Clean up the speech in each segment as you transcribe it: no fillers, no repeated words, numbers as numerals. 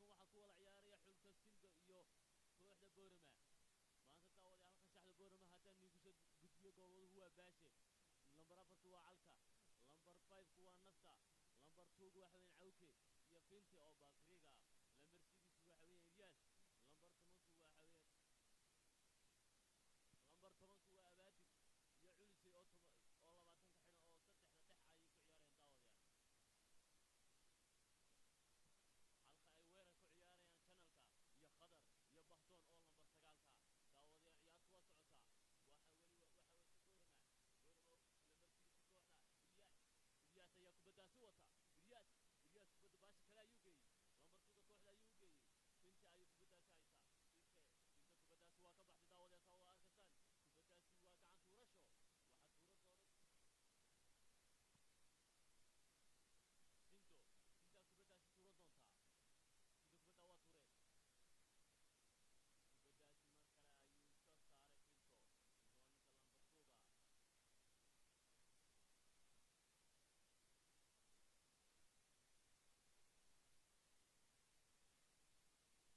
halkan waxaa ku wada ciyaaraya xulka Sindo iyo kooxda Boorama maanta daawada halkan shaxda Boorama haddaan nigu soo gudbiyo goolwaduhu waa Baashe lambar 4 waa Calka lambar 5 waa Nasta lambar 2 waxa weyn Cawke iyo Finti oo Bakriga lambar 6 waxa weyn Ilyas lambar 10 waxa weyn lambar 10 waa Abaadir iyo Culisi oo 20 ka xina oo saddexda dhex ay ku ciyaareen daawada halka ay weerar ku ciyaarayaan channelka iyo Khadar iyo Bahdoon oo lambar 9ka daawada ciyaartu waa socota waxa wali Boorama lambarkiisa kooxda Ilyas ayaa kubaddaasi wata Ilyas kubadda baasha kale ayuu geeyay lambarkiisa kooxda ayuu geeyay Finti ayuu kubaddaasi haysaa inta kubaddaasi waa ka baxday daawada waa arkasaan kubaddaasi waa gacan tuurasho waxa tuuro doona Sindo kubaddaasi tuuro doontaa kubadda waa tuureen kubaddaasi mar kale ayuu ka saaray Finto ninka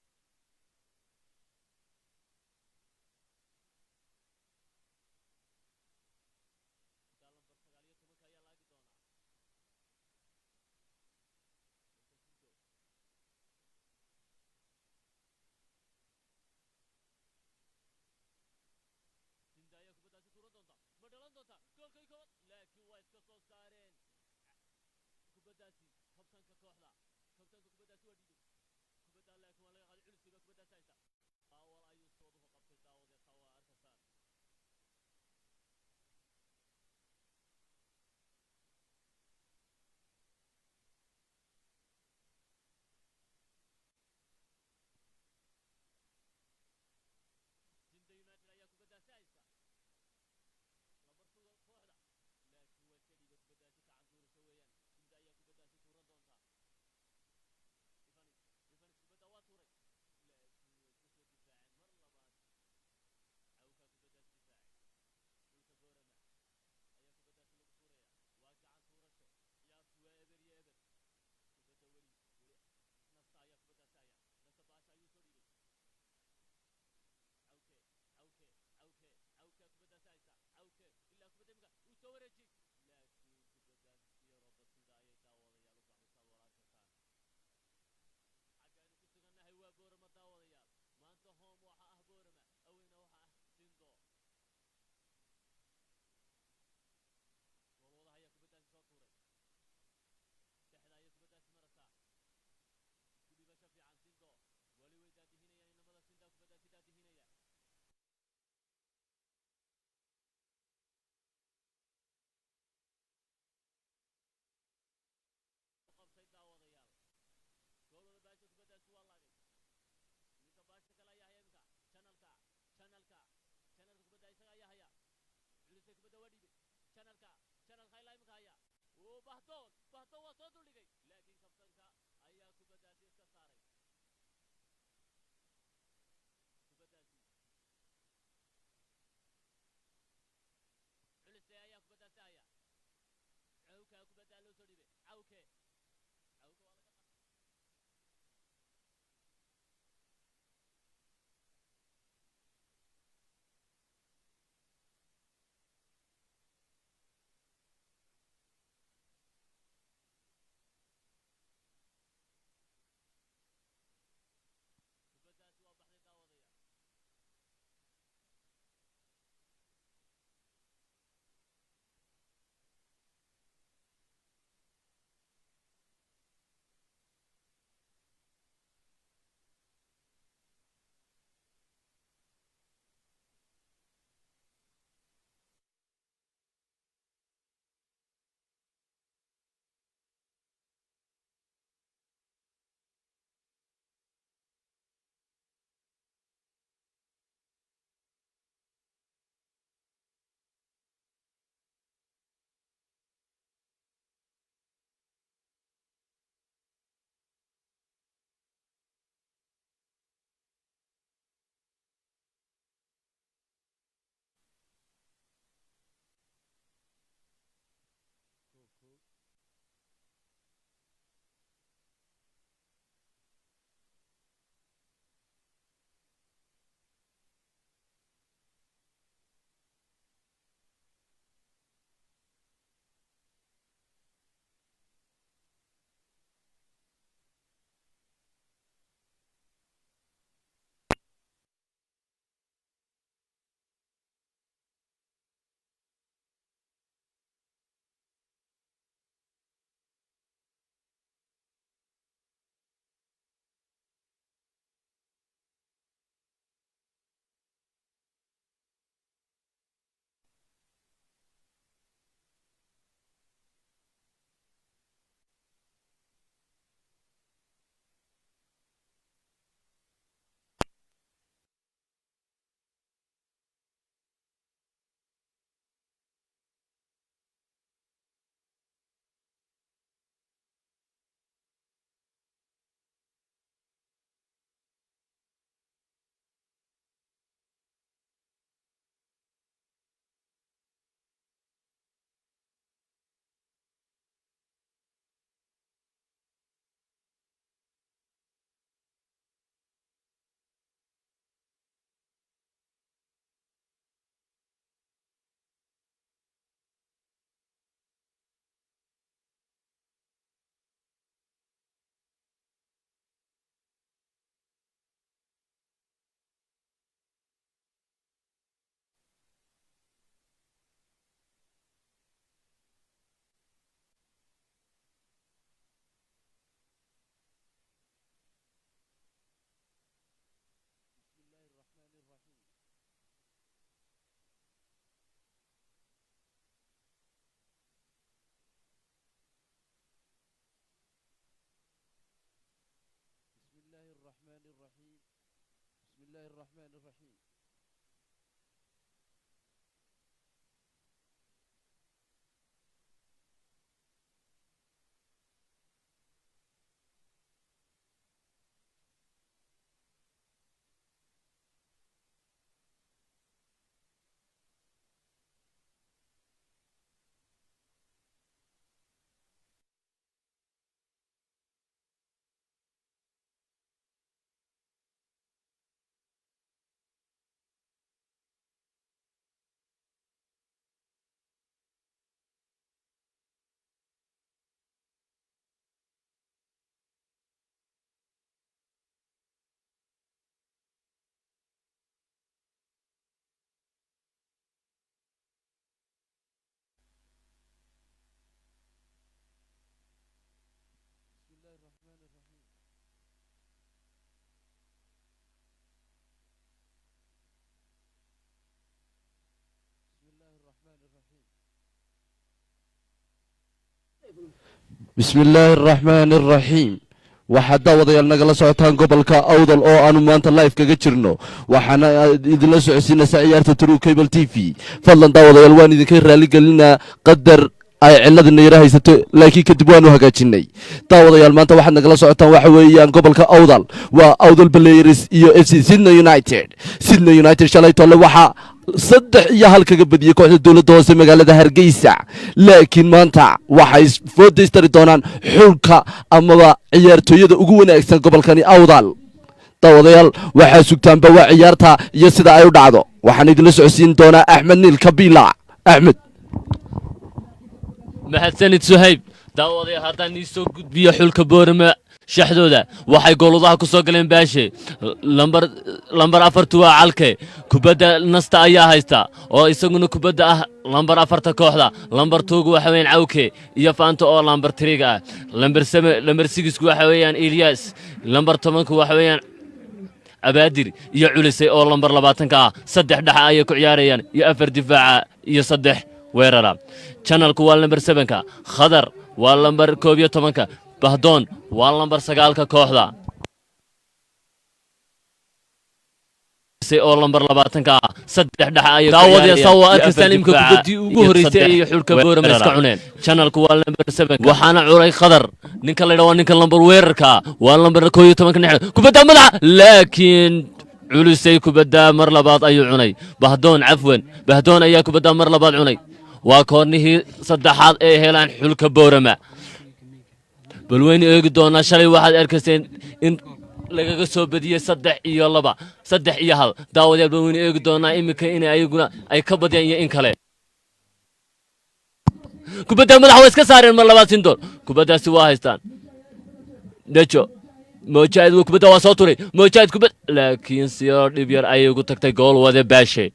lambar 2 lambar 19 ayaa laagi doonaa Sinda ayaa kubaddaasi tuuro doonta ma dhalan doonta goolkay kood laakiin waa iska soo saareen kubaddaasi kabtanka kooxda kabtanka kubaddaasi waa dhiibay kubadda laakiin waa laga qaaday Culisiga kubaddaasi haysta awal ayuu sooduhu qabtay daawada tawa arkasaan Sinda United ayaa kubaddaasi haysta lambar 2 kooxda laakiin waa iska dhiibay kubaddaasi gacan tuurasho weeyaan Sinda ayaa kubaddaasi tuuran doonta Ivanis kubadda waa tuuray laakiin way ku soo difaaceen mar labaad Cawka kubaddaasi difaacay dhulka Boorama ayaa kubaddaasi lagu tuuraya waa gacan tuurasho ciyaartu waa eber iyo eber kubadda weli Nasta ayaa kubaddaasi haya Nasta baasha ayuu soo dhiibay Cawke kubaddaasi haysta Cawke ilaa kubadda imika uu soo wareejiyey laakiin kubaddaasi si yaroo basida ayay daawadayaal u baxaysaa walaalkataan xaggaaynu ku sugannahay waa Boorama daawadayaal maanta home waxa ah Boorama aweyna waxa ah Sindo goolwadaha ayaa kubaddaasi soo tuuray dhexda ayay kubaddaasi marasaa isku dhibasho fiican Sindo wali way daadihinayaan inamada Sinda kubaddaasi daadihinaya qabtay daawadayaal goolwada baasha kubaddaasi waa laagay ninka baasha kale ayaa haya imika channelka kubadda isaga ayaa haya Culisay kubadda waa dhiibay channelka ilaa imika haya Bahdoon waa soo duldhigay laakiin kabtanka ayaa kubaddaasi iska saaray kubaddaasi Culisay ayaa kubaddaasi haya Cawka kubadda loo soo dhiibay Cawke waa laga الله الرحمن الرحيم بسم الله الرحمن الرحيم waxaad daawadayaal nagala socotaan gobolka awdal oo aanu maanta live kaga jirno waxaana idinla socodsiinaysaa ciyaarta True Cable TV fadlan daawadayaal waan idinka raali gelinaa qadar ay ciladna yara haysato laakiin kadib waanu hagaajinay daawadayaal maanta waxaad nagala socotaan waxa weeyaan gobolka awdal waa Awdal Players iyo FC Sydney United shalay tole waxa saddex iyo hal kaga badiyay kooxda dawladda hoose magaalada Hargeysa laakiin maanta waxay foodeystari doonaan xulka amaba ciyaartooyada ugu wanaagsan gobolkani Awdal daawadayaal waxa sugtaanba waa ciyaarta iyo sida ay u dhacdo waxaan idin la socodsiin doonaa Axmed Niil Kabila Axmed mahadsanid Suhayb daawadayaal haddaan soo gudbiyo xulka Boorama shaxdooda waxay gooladaha ku soo galeen baashe lambar 4 waa Calke kubadda nasta ayaa haysta oo isaguna kubadda ah lambar 4 kooxda lambar 2 waxa weeyaan Cawke iyo Faanto oo lambar 3 ah lambar 6 waxa weeyaan Ilyas lambar 10 waxa weeyaan Abaadir iyo Culisay oo lambar 20 ka ah saddex dhaxa ay ku ciyaarayaan iyo afar difaaca iyo saddex weerara channelku waa lambar 7 ka Khadar waa lambar 11 ka Bahdoon waa lambar 9 ka kooxda oo lambar 20 ka ah saddex dhaxa ay daawada sawa arkastaan imka kubadii ugu horeysay ay xulka Boorama iska cuneen channelku waa lambar 7 waxaana curay Khadar ninka la yiraahdo ninka lambar weerarka waa lambar 11 ka nixda kubadda madaxa laakiin Culisay kubadda mar labaad ayuu cunay Bahdoon ayaa kubadda mar labaad cunay waa koornihii saddexaad ee helaan xulka Boorama balweyni eegi doona shalay waxaad arkayseen in lagaga soo badiyay 3 iyo 1 daawadayaal balweyni eegi doona imika in ayaguna ay ka badiyaan iyo in kale kubadda madaxa way iska saareen mar labaad sindoor kubaddaasi waa haystaan Dejo Mojaid kubadda waa soo turay Mojaid kubad laakiin siyo dhib yar ay ugu tagtay gool wada baashe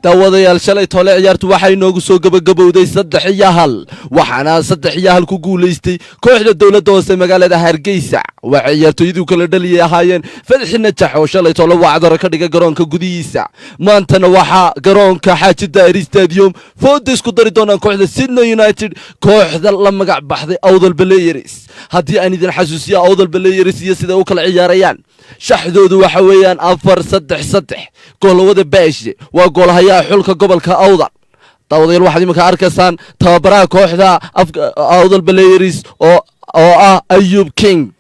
daawadayaal shalay tole ciyaartu waxay noogu soo gabagabowday 3 iyo 1 waxaana 3 iyo 1 ku guuleystay kooxda dawladda hoose magaalada Hargeysa waxa ciyaartooyadu kala dhaliyay ahaayeen Fadxi Najax oo shalay tole wacdaro ka dhigay garoonka gudihiisa maantana waxa garoonka Xaaji Daahir Stadium foodeys ku dari doonaan kooxda Sydney United kooxda la magac baxday Awdal Players haddii aan idin xasuusiyo Awdal Players iyo sida uu kala ciyaarayaan shaxdoodu waxa weeyaan 4-3-3 goolwada baashe waa goolaha xulka gobolka Awdal daawadayaal waxaad imika arkaysaan tababaraha kooxda Awdal Players oo ah Ayub King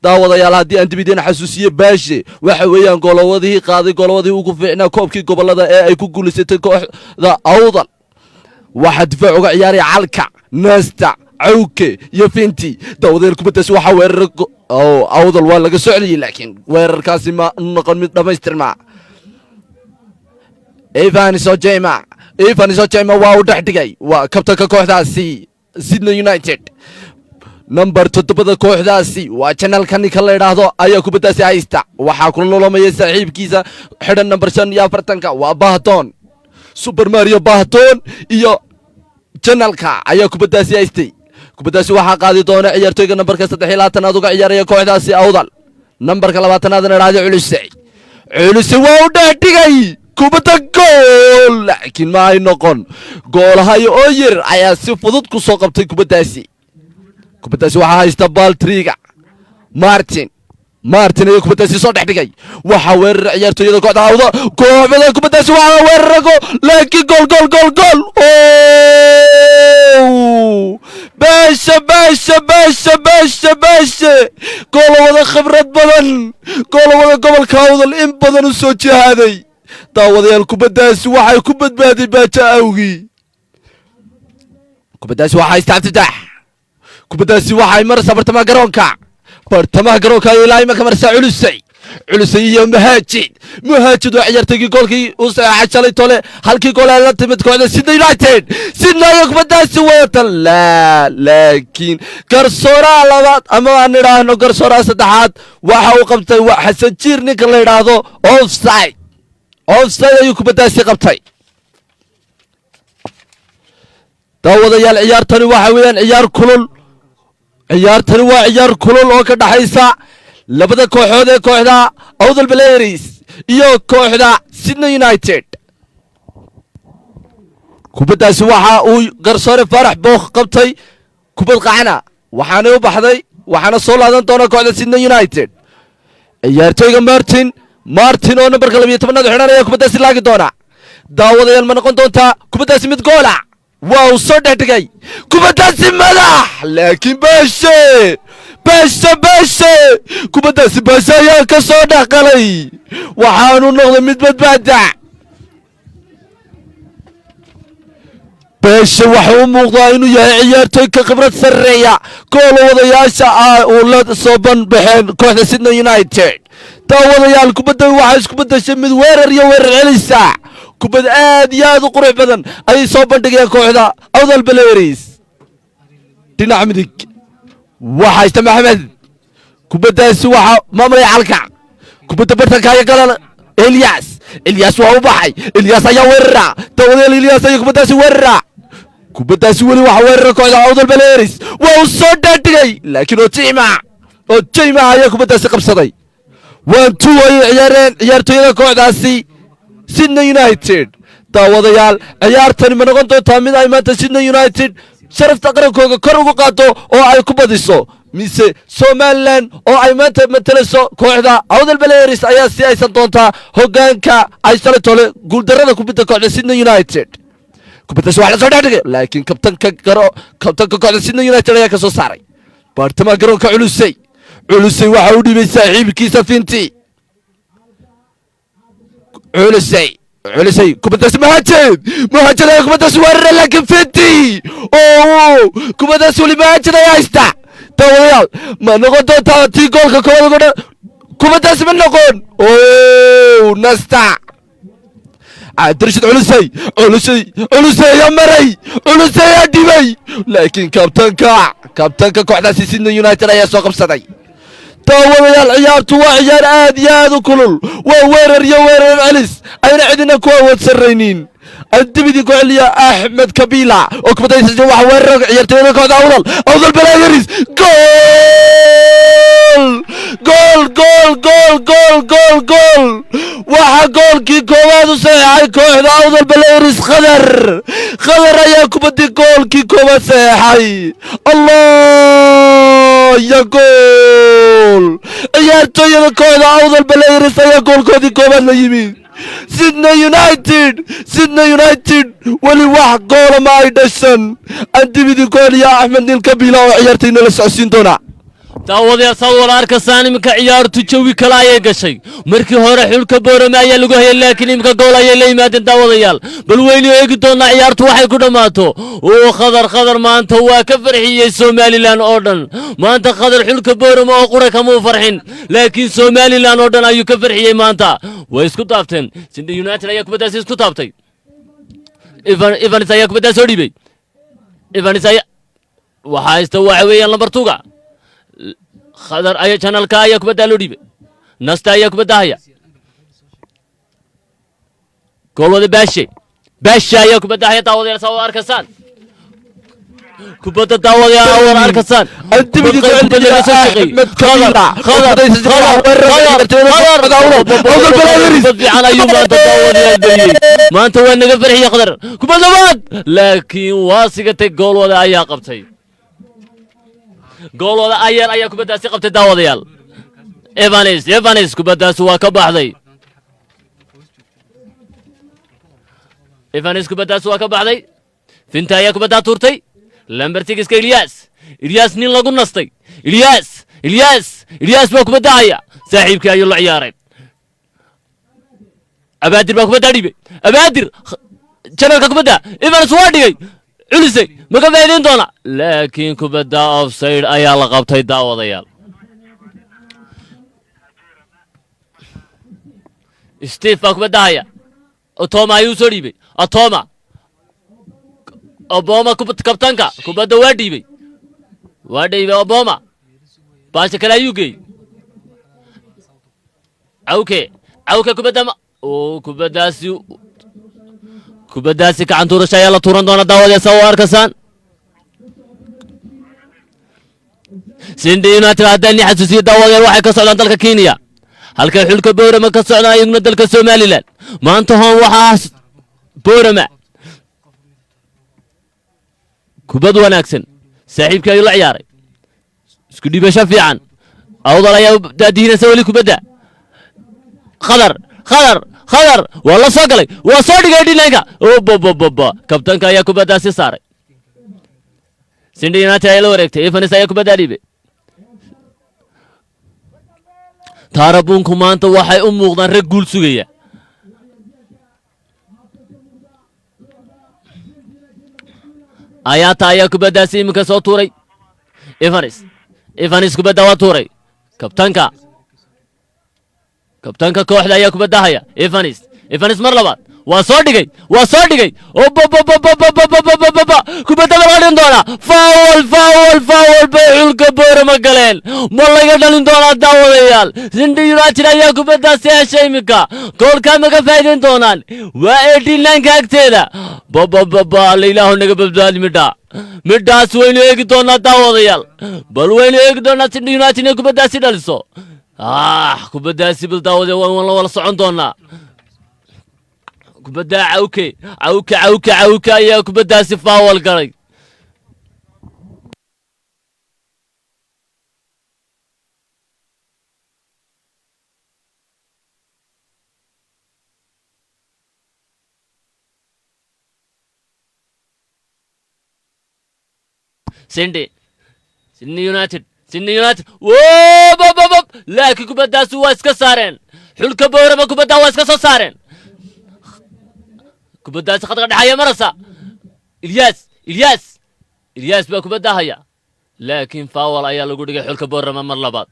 daawadayaal haddii aan dibideen xasuusiyo baashe waxa weeyaan goolawadii qaaday goolawadii ugu fiicnaa koobkii gobolada ee ay ku guuleysatay kooxda Awdal waxa difaac uga ciyaaraya Calka Nasta Cawke iyo Finti daawadayaal kubaddaas waxa weerar Awdal waa laga socday laakiin weerarkaasi ma noqon mid dhamaystirma Evans Ojema waa u dhaxdigay waa kabtanka kooxdaasi Sydney United number 7 kooxdaasi waa channelka ninka la yiraahdo ayaa kubaddaasi haysta waxa ku loolamaya saaxiibkiisa xidhan number 45 waa Bahdoon Super Mario Bahdoon iyo channelka ayaa kubaddaasi haystay kubaddaasi waxa qaadi doona ciyaartooyga numberka 23 uga ciyaaraya kooxdaasi Awdal numberka 20 aadna raadi Culisay waa u dhaxdigay kubadda gool laakiin ma ay noqon goolahayo oo yar ayaa si fudud ku soo qabtay kubaddaasi waxaa haysta baltriga martin ayaa kubaddaasi soo dhex dhigay waxaa weerara ciyaartooyada kooxda awda kooxda kubaddaasi waxaa weerarago laakiin gool baashe goolwada khibrad badan goolwada gobolka awdal in badan u soo jihaaday daawadayaal kubaddaasi waxay ku badbaaday baaja awgii kubaddaasi waxaa haysta cabditax kubaddaasi waxay maraysaa bartamaha garoonka ilaa imanka maraysaa culusay iyo muhaajid oo ciyaartaygii goolkii u saxeexay shalay tole halkii gool ee la timid kooxda Sydney United ayaa kubaddaasi wadata laakiin garsooraha labaad ama aan idhaahno garsooraha saddexaad waxa uu qabtay xasan jiir ninka la yidhaahdo offside ayuu kubaddaasi qabtay daawadayaal ciyaartani waxa weeyaan ciyaartani waa ciyaar kulul oo ka dhaxaysa labada kooxood ee kooxda Awdal Blues iyo kooxda Sydney United kubaddaasi waxa uu garsoore Farax Book qabtay kubad qacana waxaana u baxday waxaana soo laadan doona kooxda Sydney United ciyaartooyga Martin oo numberka 12aad xidhanaya kubaddaasi laagi doona daawadayaal ma noqon doonta kubaddaasi mid goola واو صدق دقي كوباداسي ملاح لكن باشا كوباداسي باشا يا كصدق قلي وحانو نغضي متبدع باشا وحو موضوع انو يا عيارتوي كخبرة سرية كولو وضياشا ولاد صوبان بحين كوحدة سيدنا يونايتد تا وضيال كوبادا وحاش كوباداسي مد ويرر يا ويرر عليسا kubad aad iyo aad u qurux badan ay soo bandhigayaan kooxda Awdal Blues dhinaca midig waxa haysta Maxamed kubaddaasi waxa maamulay halka kubadda bartanka ay galaan Ilyas waa u baxay Ilyas ayaa weerara tawadeel Ilyas ayaa kubaddaasi weerara kubaddaasi wali waxa weerara kooxda Awdal Blues waa u soo dhaadhigay laakiin oo Jayma ayaa kubaddaasi qabsaday waan tuway ciyaartooyada kooxdaasi Sydney United daawadayaal ciyaartani ma noqon doontaa mid ay maanta Sydney United sharafta qarankooda kor ugu qaado oo ay ku badiso mise Somaliland oo ay maanta matalayso kooxda Awdal Blues ayaa si aysan doontaa hogaanka ay shalay tole guuldarrada ku bidda kooxda Sydney United kubaddaasi wax la soo dhigay laakiin kabtanka kooxda Sydney United ayaa ka soo saaray bartamaha garoonka culusay waxa uu dhibay saaxiibkiisa Finti علسي كوباداس مهاجد يا كوباداس ورا لكن فنتي كوباداس ولي مهاجد يا استا تويال ما نقول تي جول كوباداس من نقول نستا درشد علسي يا مري يا ديبي لكن كابتنكا كوحدة سيدني يونايتد يا سوق بصدي daawadayaal ciyaartu waa ciyaar aad iyo aad u kulul waa weerar celis ayna cidina ku awood sarraynin adibidi ku celiya Axmed Kabila oo kubadaysa wax weerar ciyaartooyda kooxda Awdal Blues gool waxa goolkii koowaad u saxeexay kooxda Awdal Blues khadar ayaa kubadii goolkii koowaad saxeexay Allah ya gool ciyaartooyda kooxda Awdal Blues ayaa goolkoodii koowaad la yimid Sydney United wali wax gool ma ay dhashan adibidi gool ya Axmed Kabila oo ciyaartooyna la socodsiin doona daawadayaal sawir arkasaan iminka ciyaartu jawi kale ayay gashay markii hore xulka Boorama ayaa lagu hayay laakiin iminka gool ayay la yimaadeen daawadayaal bal weyni eegi doonaa ciyaartu waxay ku dhamaato oo khadar maanta waa ka farxiyay Somaliland oo dhan maanta khadar xulka Boorama oo qura kama farxin laakiin Somaliland oo dhan ayuu ka farxiyay maanta way isku taabteen Sydney United ayaa kubaddaasi isku taabtay Evans ayaa kubaddaasi soo dhibay Evans ayaa waxa haysta waxa weeyaan lambar 2 خضر أي channel كايا كبدا لودي نستا يا كبدا هيا كولو دي باشا يا كبدا هيا تاو دي سوار كسان kubadda daawadayaal awal arkasaan الدبليو kubadda laga soo shaqeeyey kubad fiican ayuu maanta daawadayaal beriyey maanta waa naga farxiyey qadar kubad labaad laakiin waa sigatay goolwada ayaa qabtay goolwada ayar ayaa kubaddaasi qabtay daawadayaal evanes kubaddaasi waa ka baxday evanes kubaddaasi waa ka baxday finta ayaa kubaddaa tuurtay lambertigiska ilyaas nin lagu nastay ilyaas baa kubadda haya saaxiibkii ayuu la ciyaaray abaadir baa kubaddaa dhibay abaadir janalka kubadda evanes waa dhigay culisay maka faa'iidayn doona laakiin kubadda offside ayaa la qabtay daawadayaal steve baa kubadda haya otoma ayuu soo dhiibay otoma obama kabtanka kubadda waa dhiibay obama baasha kale ayuu geeyey cawke kubaddaasi gacan tuurasha ayaa la tuuran doona daawadee sa u arkasaan Sydney United haddaan ni xasuusiyo daawadeen waxay ka socdaan dalka Kenya halka xulka Boorama ka socdaan ayaguna dalka Somaliland maanta hoon waxaa Boorama kubad wanaagsan saaxiibkii ayuu la ciyaaray isku dhibasho fiican awdal ayaa daadiinaysa weli kubadda khadar waa la soo galay waa soo dhigay dhinanka kabtanka ayaa kubaddaasi saaray Sydney United ayaa la wareegtay Evanes ayaa kubaddaa dhiibay taarabuunku maanta waxay u muuqdaan rag guul sugaya ayaata ayaa kubaddaasi iminka soo tuuray Evanes kubadda waa tuuray kabtanka kooxda ayaa kubadda haya Evanes mar labaad waa soo dhigay kubadda ma laga dhalin doonaa foul bay xulka Boorama galeen ma laga dhalin doonaa daawadayaal Sydney United ayaa kubaddaasi heshay iminka goolkaa maga faa'iidayn doonaan waa 89 agteeda ilaahu naga badbaadi midhaas waynu eegi doonaa daawadayaal bal waynu eegi doonaa Sydney United inay kubaddaasi dhaliso kubaddaasi bil daawade waan la wala socon doonaa kubadda cawke ayaa kubaddaasi faawal galay Sydney United laakiin kubaddaasi waa iska saareen xulka Boorama kubaddaa waa iska soo saareen kubaddaasi khadka dhexaya marasa Ilyas baa kubadda haya laakiin faawal ayaa lagu dhigay xulka Boorama mar labaad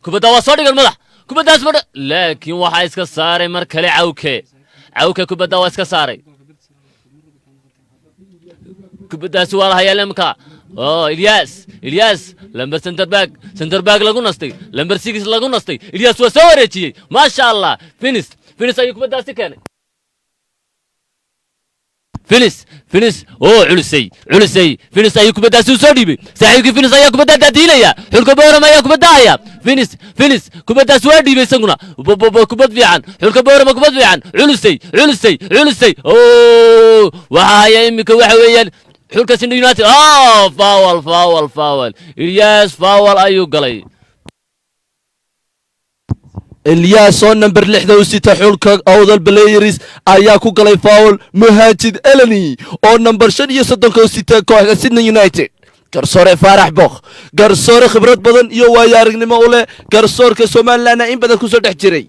kubadda waa soo dhigan madax kubaddaas laakiin waxaa iska saaray mar kale cawke kubadda waa iska saaray kubaddaasi waa la hayaa lemka Ilyas lamber center back lagu nastay lamber 6 lagu nastay Ilyas waa soo wareejiyey maasha Allah finis ayuu kubaddaasi keenay culisay finis ayuu kubaddaasi u soo dhiibay saaxiibkii finis ayaa kubadda daadiinaya xulka Boorama ayaa kubadda haya finis kubaddaasi waa dhiibay isaguna kubad fiican xulka Boorama kubad fiican culisay waxa haya iminka waxa weeyaan xulka Sydney United foul Ilyas foul ayuu galay Ilyas oo number 6 u sita xulka awdal players ayaa ku galay foul Muhaajid Elani oo number 35 u sita kooxda Sydney United garsoore Faarax Bokh garsoore khibrad badan iyo waayo aragnimo u leh garsoorka Somaliland in badan ku soo dhex jiray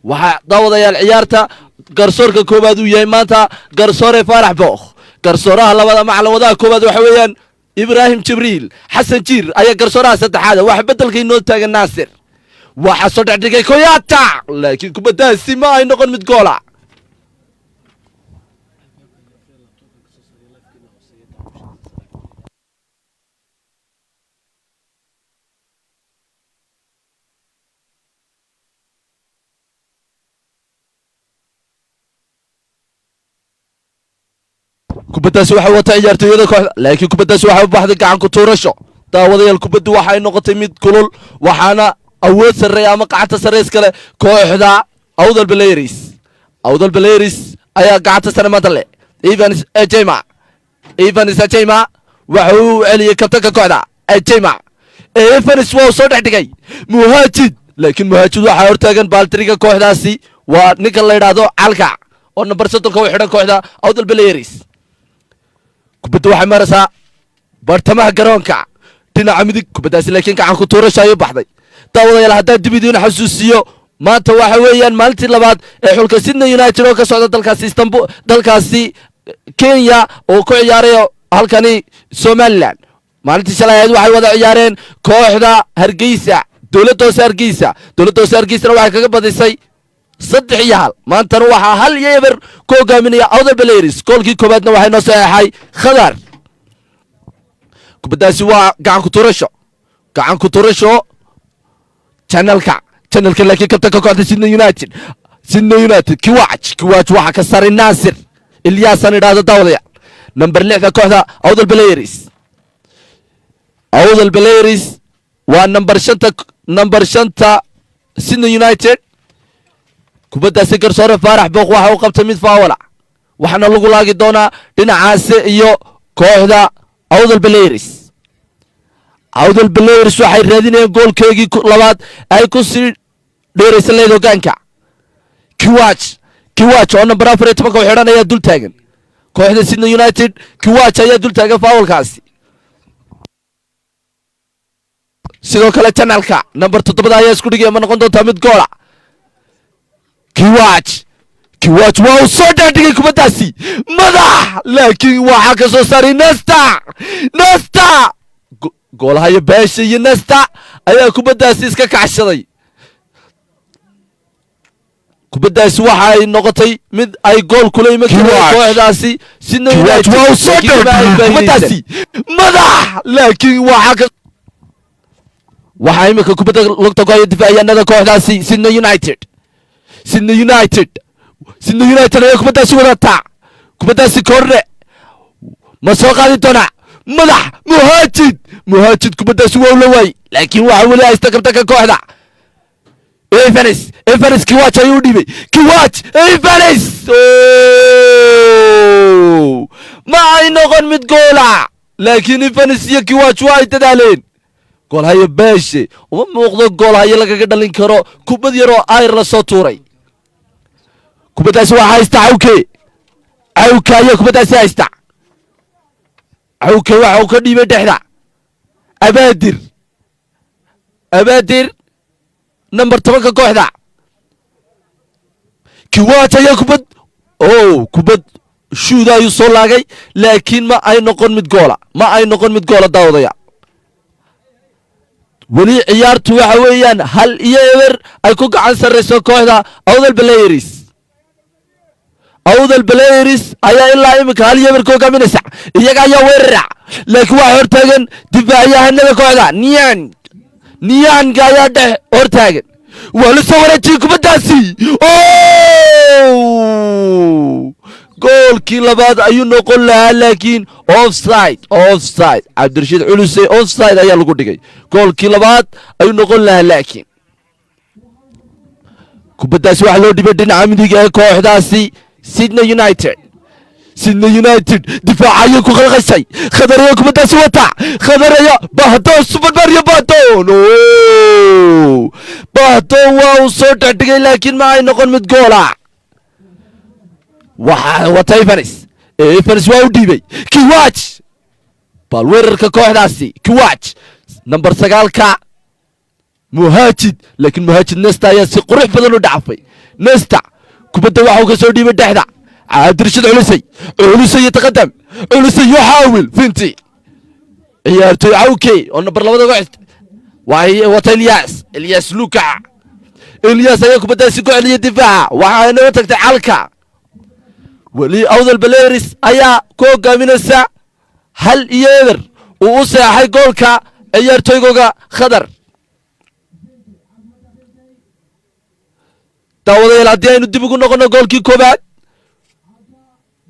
waxa daawadayaal ciyaarta garsoorka koobaad uu yahay maanta garsoore Faarax Bokh garsooraha labada macallin koobaad waxa weeyaan Ibrahim Jibriil Xasan Jiir ayaa garsooraha saddexaad wax bedelka inoo taagan Naasir waxa soo dhigay Koyata laakiin kubaddaasi ma ay noqon mid goola kubaddaasi waxay wata ciyaartooyada kooxda laakiin kubaddaasi waxay u baxday gacan ku tuurasho daawadayaal kubaddu waxay noqotay mid kulul waxaana awood sarreeya ama gacanta sare iskale kooxda awdal baleeris ayaa gacanta sare maanta leh evans ejema waxa uu celiyey kabtanka kooxda ejema evans waa uu soo dhex dhigay muhaajid laakiin muhaajid waxaa hortaagan baaltiriga kooxdaasi waa ninka la yidhaahdo calkac oo nambar 30 u xidhan kooxda awdal baleeris kubadda waxay maraysaa bartamaha garoonka dhinaca midig kubaddaasi laakiin gacan ku tuurasho ayuu baxday daawadayaal haddaan dib idiin xasuusiyo maanta waxa weeyaan maalintii labaad ee xulka Sydney United oo ka socda dalkaasi Istanbul dalkaasi Kenya oo ku ciyaarayo halkani Somaliland maalintii shalay waxay wada ciyaareen kooxda Hargeysa dowladda hoose Hargeysa waxay kaga badisay 3-1 maantana waxaa 1-0 ku hogaaminaya Awdal Baleeris goolkii koobaadna waxay noo saxeexay Khadar kubaddaasi waa gacan ku tuurasho channelka laakiin kabtanka kooxda Sydney United kiwaaj waxa ka saray Nasir Ilyas aan idhaahdo daawadayaal number 6 kooxda Awdal Baleeris waa number 5 Sydney United kubaddaasi garsoore Faarax Booq waxa uu qabtay mid faawala waxaana lagu laagi doonaa dhinacaasi iyo kooxda Awdal Baleeris waxay raadinayaan goolkeegii labaad ay ku sii dheeraysan leed hogaanka kiwaaj oo number 14 u xidhan ayaa dul taagan kooxda Sydney United kiwaaj ayaa dul taagan faawalkaasi sidoo kale channelka number 7 ayaa isku dhigay ma noqon doontaa mid goola kiwaaj waa uu soo dhaadhigay kubaddaasi madax laakiin waxaa ka soo saaray Nesta goolahayo beesha iyo Nesta ayaa kubaddaasi iska kacshaday kubaddaasi waxa ay noqotay mid ay gool kula iman kareen kooxdaasi Sydney United waa uu soo dhaadhigay kubaddaasi madax laakiin waxaa imika kubadda lugta ku haya difaaciyaanada kooxdaasi Sydney United ayaa kubaddaasi wadataa kubaddaasi kordhe ma soo qaadi doonaa madax muhaajid kubaddaasi waa ula waayey laakiin waxa weli haysta kabtanka kooxda Evans kiwaaj ayuu u dhiibay Evans ma ay noqon mid goola laakiin Evans iyo kiwaaj waa ay dadaaleen goolhayo beeshe uma muuqdo goolhayo lagaga dhalin karo kubad yaroo ayr la soo tuuray kubaddaasi waxaa haysta cawke ayaa kubaddaasi haysta cawke waxa uu ka dhiibay dhexda abaadir number 10 kooxda kiwaaj ayaa kubad shuuda ayuu soo laagay laakiin ma ay noqon mid goola daawadayaal weli ciyaartu waxa weeyaan 1-0 ay ku gacan sarreyso kooxda Awdal Baleeris ayaa ilaa imika 1-0 ku hogaaminaysa iyaga ayaa weerara laakiin waxa hortaagan difaaciyahanada kooxda Niang ayaa dhex hortaagan waa la soo wareejiyay kubaddaasi goolkii labaad ayuu noqon lahaa laakiin offside Cabdirashiid Culusey offside ayaa lagu dhigay goolkii labaad ayuu noqon lahaa laakiin kubaddaasi waxa loo dhibay dhinaca midig ee kooxdaasi Sydney United difaacayo ku khalqashay Khadariyo kubaddaasi wata Khadariyo bahdoon Super Mario bahdoon waa uu soo dhigay laakiin ma ay noqon mid goola waxa wata Evans waa u dhiibay kiwaaj bal weerarka kooxdaasi kiwaaj number 9 muhaajid laakiin muhaajid Nesta ayaa si qurux badan u dhacfay Nesta kubadda waxa uu ka soo dhiibay dhexda Cabdirashiid Culusey yataqadam yuxaawil finti ciyaartoy cawke oo number 2 uga xigta waa wata Ilyas Luka ayaa kubaddaasi ku celiyay difaaca waxaana u tagtay calka weli Awdal Baleeris ayaa ku hogaaminaysa 1-0 uu u seexay goolka ciyaartoygooga Khadar daawadayaal haddii aynu dib ugu noqono goolkii koobaad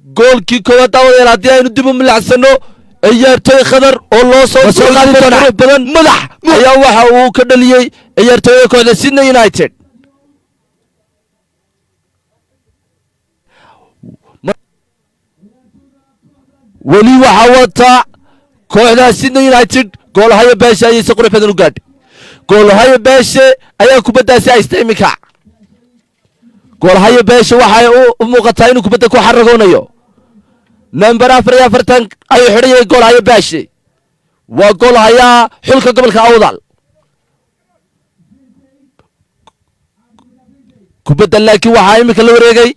goolkii koowaad daawadayaal haddii aynu dib u milicsano ciyaartooy khadar oo loo soo qaadi doona badan madax ayaa waxa uu ka dhaliyey ciyaartooyda kooxda Sydney United weli waxa wata kooxda Sydney United gool haya beesha ayay si qurux badan u gaadhay gool haya beesha ayaa kubaddaasi haysta iminka gool haya beesha waxay u muuqataa inuu kubadda ku xaragoonayo number 44 ayuu xidhayay gool haya beesha waa gool haya xulka gobolka Awdal kubadda laakiin waxaa iminka la wareegay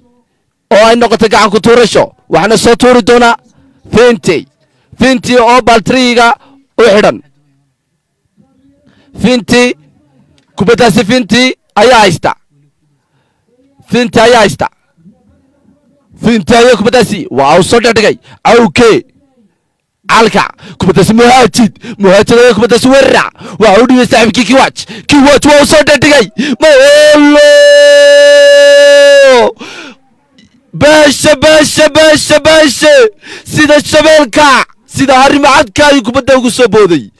oo ay noqotay gacan ku tuurasho waxaana soo tuuri doona Finti oo baltriga u xidhan kubaddaasi Finti ayaa haysta ayaa kubaddaasi waa uu soo dhexdhigay awke calka kubaddaasi muhaajid ayaa kubaddaasi weerara waxa uu dhigay saaxiibkii kiwaj waa uu soo dhexdhigay baasha sida shabeelka sida harimacadka ay kubadda ugu soo booday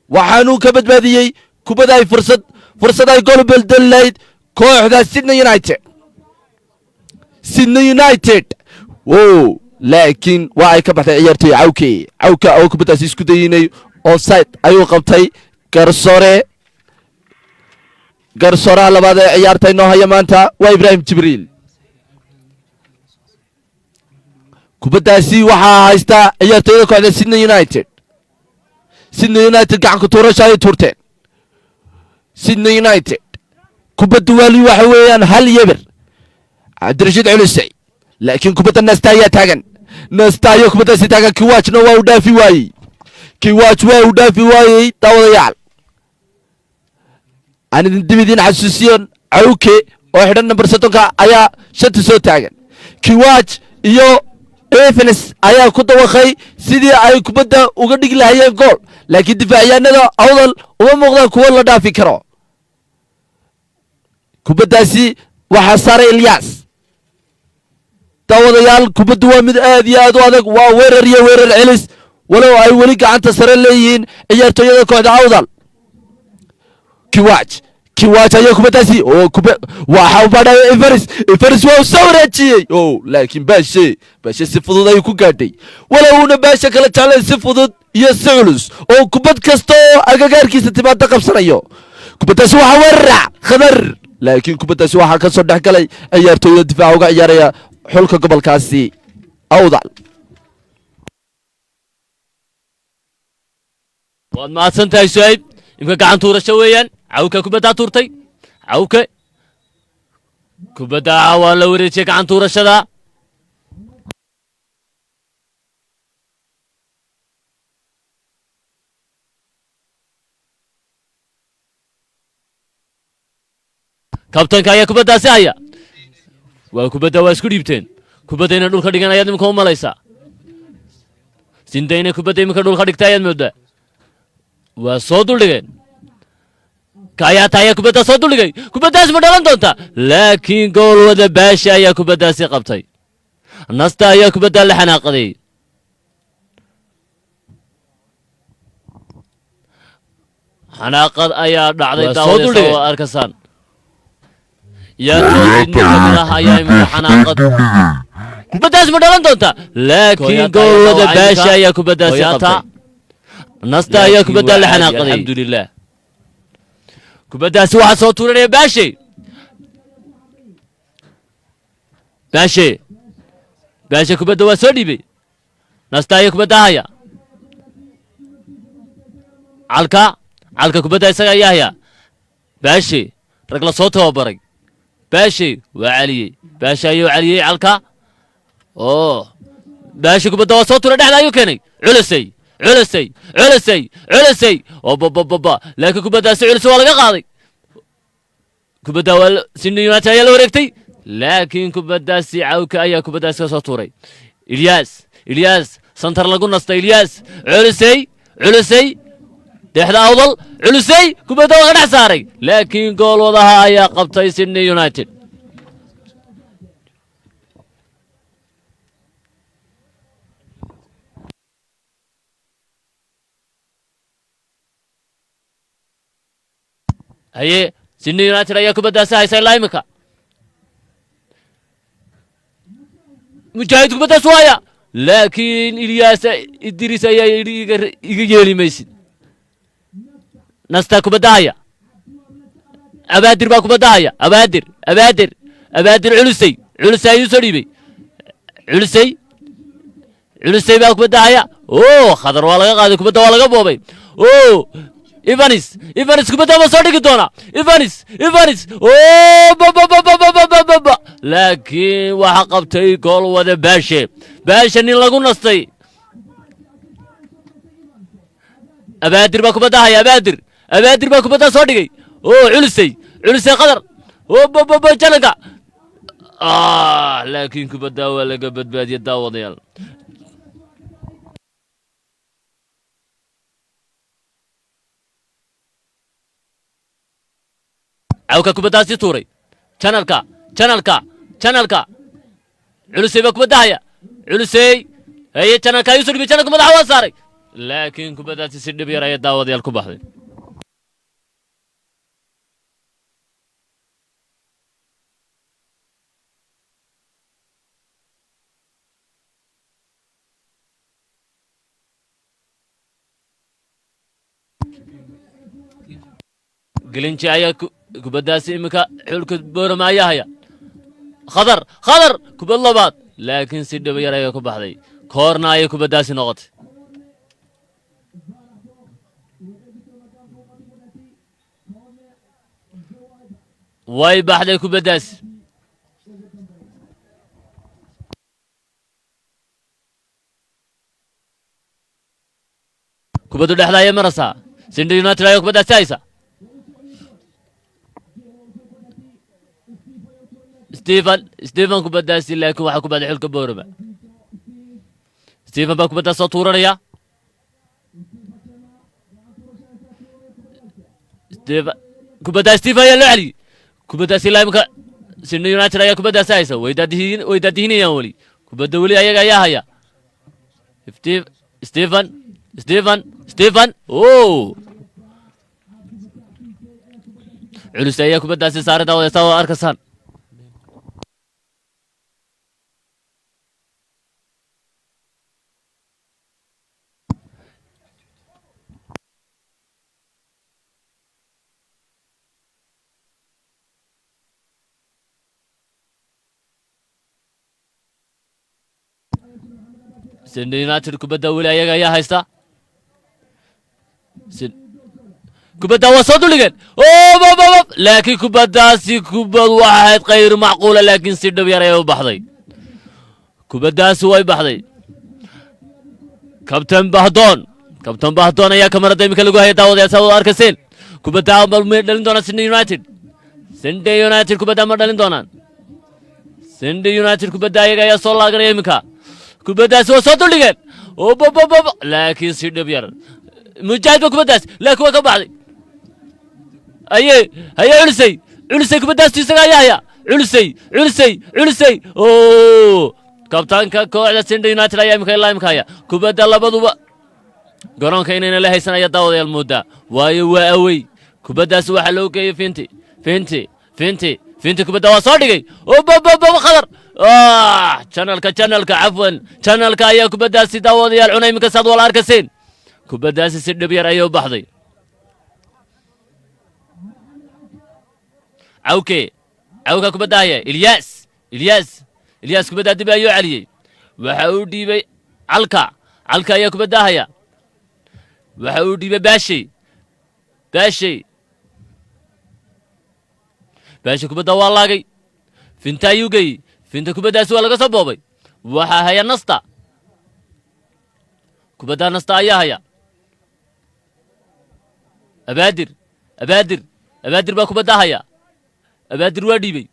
waxaanuu ka badbaadiyey kubadda ay fursad ay gool beldelayd kooxda Sydney United laakiin waa ay ka baxday ciyaartooy cawka oo kubaddaasi isku daynay offside ayuu qabtay garsooraha labaad ee ciyaarta inoo haya maanta waa Ibrahim Jibriil kubaddaasi waxaa haysta ciyaartooyda kooxda Sydney United gacanka tuurasho ay tuurteen Sydney United kubaddu wali waxa weeyaan hal yeber Cabdirashiid Culisay laakiin kubadda Nasta ayaa taagan kubaddaasi taagan Kiwajna waa u dhaafi waayey daawadayaal aan idin dib idin xasuusiyon cawke oo xidhan number 30 ayaa shanta soo taagan Kiwaj iyo Evans ayaa ku dawaqay sidii ay kubadda uga dhigi lahaayeen gool laakiin difaaciyaanada Awdal uma muuqdaan kuwa la dhaafi karo kubaddaasi waxa saaray Ilyas daawadayaal kubaddu waa mid aad iyo aad u adag waa weerar celis walow ay weli gacanta sare leeyihiin ciyaartooyada kooxda Awdal Kiwaj ayaa kubaddaasi waxa uu badhay Everest waa soo wareejiyey laakiin baashe si fudud ayuu ku gaadhay walowna baashe kala jeclay si fudud iyo si culus oo kubad kasta oo agagaarkiisa timaada qabsanayo kubaddaasi waxa weerara khadar laakiin kubaddaasi waxaa ka soo dhex galay ciyaartooyda difaaca uga ciyaaraya xulka gobolkaasi Awdal waad mahadsantahay Su'ayb imka gacan tuurasho weeyaan cawka kubadda tuurtay kubadda waa la wareejiyay gacan tuurashada kabtanka ayaa kubaddaasi haya kubadda waa isku dhiibteen kubadda inay dhulka dhigan ayaad imika u malaysaa Sindayna kubadda imika dhulka dhigtay ayaad moodaa waa soo duldhigeen ayaa kubadda soo duldhigay kubaddaasi ma dhalan doontaa laakiin gool wada baasha ayaa kubaddaasi qabtay Nasta ayaa kubadda la xanaaqaday xanaaqad ayaa dhacday daawadayaal arkasaan ayaa imika xanaaqad kubaddaasi ma dhalan doontaa laakiin gool wada baasha ayaa kubaddaasi qabtay Nasta ayaa kubadda la xanaaqaday alxamdulillah kubaddaasi waxaa soo tuuranaya baashe kubadda waa soo dhiibay Nasta ayaa kubadda haya calka kubadda isaga ayaa haya baashe rag la soo tababaray baashe waa caliyey calka baashe kubadda waa soo tuuray dhexda ayuu keenay culisay laakiin kubaddaasi culisay waa laga qaaday kubadda waa Sydney United ayaa la wareegtay laakiin kubaddaasi cawka ayaa kubaddaasi ka soo tuuray Ilyas santar lagu nastay Ilyas culisay dhexda Awdal culisay kubadda waa dhex saaray laakiin gool wadaha ayaa qabtay Sydney United haye Sydney United ayaa kubaddaasi haysa ilaa imika mujaahid kubaddaas waaya laakiin Ilyas Idris ayaa iga yeeli maysid nasta kubadda haya abaadir baa kubadda haya abaadir culusay ayuu soo dhiibay culusay baa kubadda haya khadar waa laga qaaday kubadda waa laga boobay Ivanis kubadda ma soo dhigi doona Ivanis laakiin waxa qabtay gool wada baashe nin lagu nastay abaadir baa kubadda haya abaadir baa kubadda soo dhigay culusay qadar janaka laakiin kubadda waa laga badbaadiyay daawadayaal cawka kubaddaasi tuuray channelka culusay baa kubadda haya haye channelka ayuu soo dhibay channelka madaxa waa saaray laakiin kubaddaasi si dhib yar ayay daawadayaal ku baxday gelinji ayaa kubaddaasi imika xulka boorama ayaa haya khadar kubad labaad laakiin si dhib yar ayay ku baxday koorna ayay kubaddaasi noqotay way baxday kubaddaasi kubaddu dhexda ayay maraysaa Sydney United ayaa kubaddaasi haysa Stephen kubaddaasi laakiin waxa kubadda xulka boorama Stephen baa kubaddaas soo tuuranaya Stephen ayaa loo celiyey kubaddaasi ilaa imika Sydney United ayaa kubaddaasi haysa way daadihinayaan weli kubadda weli ayaga ayaa haya Stephen culus ayaa kubaddaasi saaray daawadayaal oo arkasaan Sydney United kubadda weli ayaga ayaa haysta kubadda waa soo duligeen laakiin kubaddaasi kubad waxayd qayr macquula laakiin si dhib yar ayay u baxday kubaddaasi way baxday kabtan bahdoon ayaa kamarada imika lagu haya daawadayaal saa arkayseen kubadda ma dhalin doonaan Sydney United kubadda ma dhalin doonaan Sydney United kubadda ayaga ayaa soo laaganaya imika kubaddaasi waa soo duligeen laakiin si dhib yar mujaahid baa kubaddaasi laakiin waa ka baxday haye culusay kubaddaasi isaga ayaa haya culusay kabtaanka kooxda Sydney United ayaa imika haya kubadda labaduba garoonka inayna la haysan ayaa daawadayaal moodaa waayo waa awey kubaddaasi waxaa loo geeyey finti kubadda waa soo dhigay khadar channelka ayaa kubaddaasi daawadayaal cunay imika saad wala arkayseen kubaddaasi si dhib yar ayay u baxday cawka kubadda haya Ilyas kubadda dib ayuu celiyey waxa uu dhiibay calka ayaa kubadda haya waxa uu dhiibay baashay kubadda waa laagay finta ayuu geeyey finta kubaddaasi waa laga soo boobay waxaa haya nasta kubadda nasta ayaa haya abaadir baa kubadda haya abaadir waa dhiibay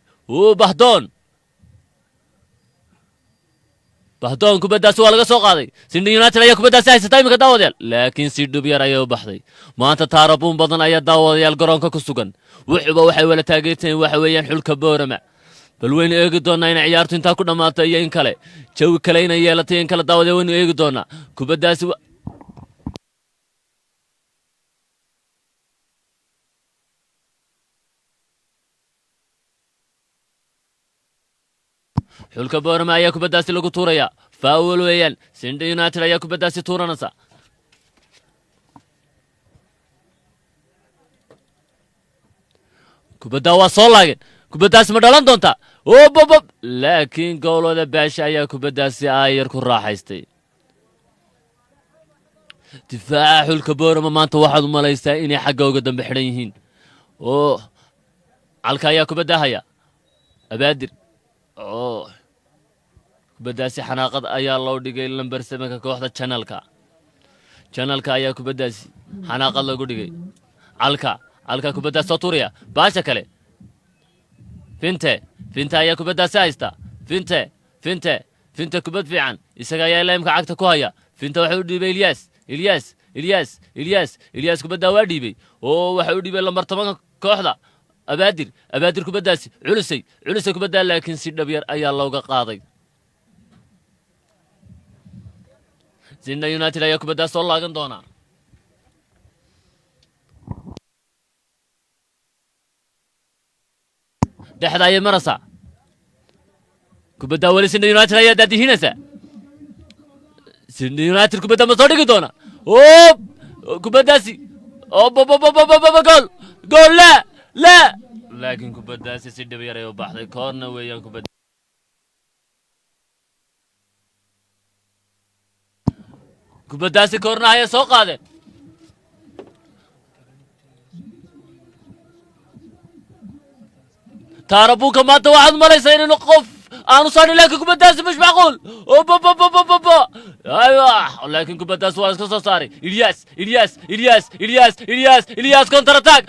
bahdoon kubaddaasi waa laga soo qaaday Sydney United ayaa kubaddaasi haysata imika daawadayaal laakiin si dhib yar ayay u baxday maanta taarabuun badan ayaa daawadayaal garoonka ku sugan wuxuuba waxay wala taageerteen waxa weeyaan xulka boorama bal waynu eegi doonaa in ciyaartu intaa ku dhammaatay iyo in kale jawi kale inay yeelatay in kale daawadayaal waynu eegi doonaa kubaddaasi xulka boorama ayaa kubaddaasi lagu tuuraya faawol weeyaan Sydney United ayaa kubaddaasi tuuranaysa kubadda waa soo laageen kubaddaasi ma dhalan doontaa oobobab laakiin goolooda baasha ayaa kubaddaasi aayar ku raaxaystay difaaca xulka boorama maanta waxaad u malaysaa inay xagga uga dambe xidhan yihiin oo calka ayaa kubadda haya abaadir oo kubaddaasi xanaaqad ayaa loo dhigay lambar 7 kooxda channelka ayaa kubaddaasi xanaaqad lagu dhigay calka kubaddaas soo tuuraya baasha kale finte ayaa kubaddaasi haysta finte kubad fiican isaga ayaa laamka cagta ku haya finte waxa u dhiibay Ilyas kubadda waa dhiibay oo waxa u dhiibay lambar 10 kooxda abaadir kubaddaasi culusay kubadda laakiin si dhab yar ayaa looga qaaday Sydney United ayaa kubaddaas soo laagan doona dhexda ayay maraysaa kubadda weli Sydney United ayaa daadihinaysa Sydney United kubadda ma soo dhigi doona kubaddaasi gool la laakiin kubaddaasi si dhib yar ay u baxday koorna weeyaan kubadda kubaddaasi koorna ayay soo qaadeen taarabuunka maanta waxaad malaysaa inaynu qof aanu saarin laakiin kubaddaasi مش معقول ايوه لكن kubaddaas waa iska soo saaray Ilyas counter attack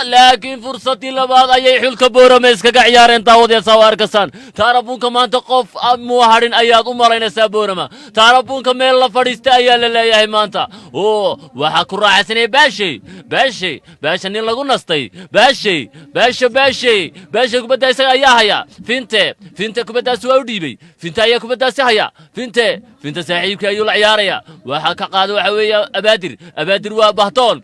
laakiin fursadii labaad ayay xulka boorama iskaga ciyaareen daawadayaal soo arkasaan taarabuunka maanta qof muu harin ayaad u malaynaysaa boorama taarabuunka meel la fadhiista ayaa la leeyahay maanta oo waxa ku raaxaysanay baasha nin lagu nastay baasha kubadda isaga ayaa haya finte kubaddaas waa u dhiibay finte ayaa kubaddaasi haya finte saaxiibkii ayuu la ciyaaraya waxa ka qaada waxa weeye abaadir waa bahtoon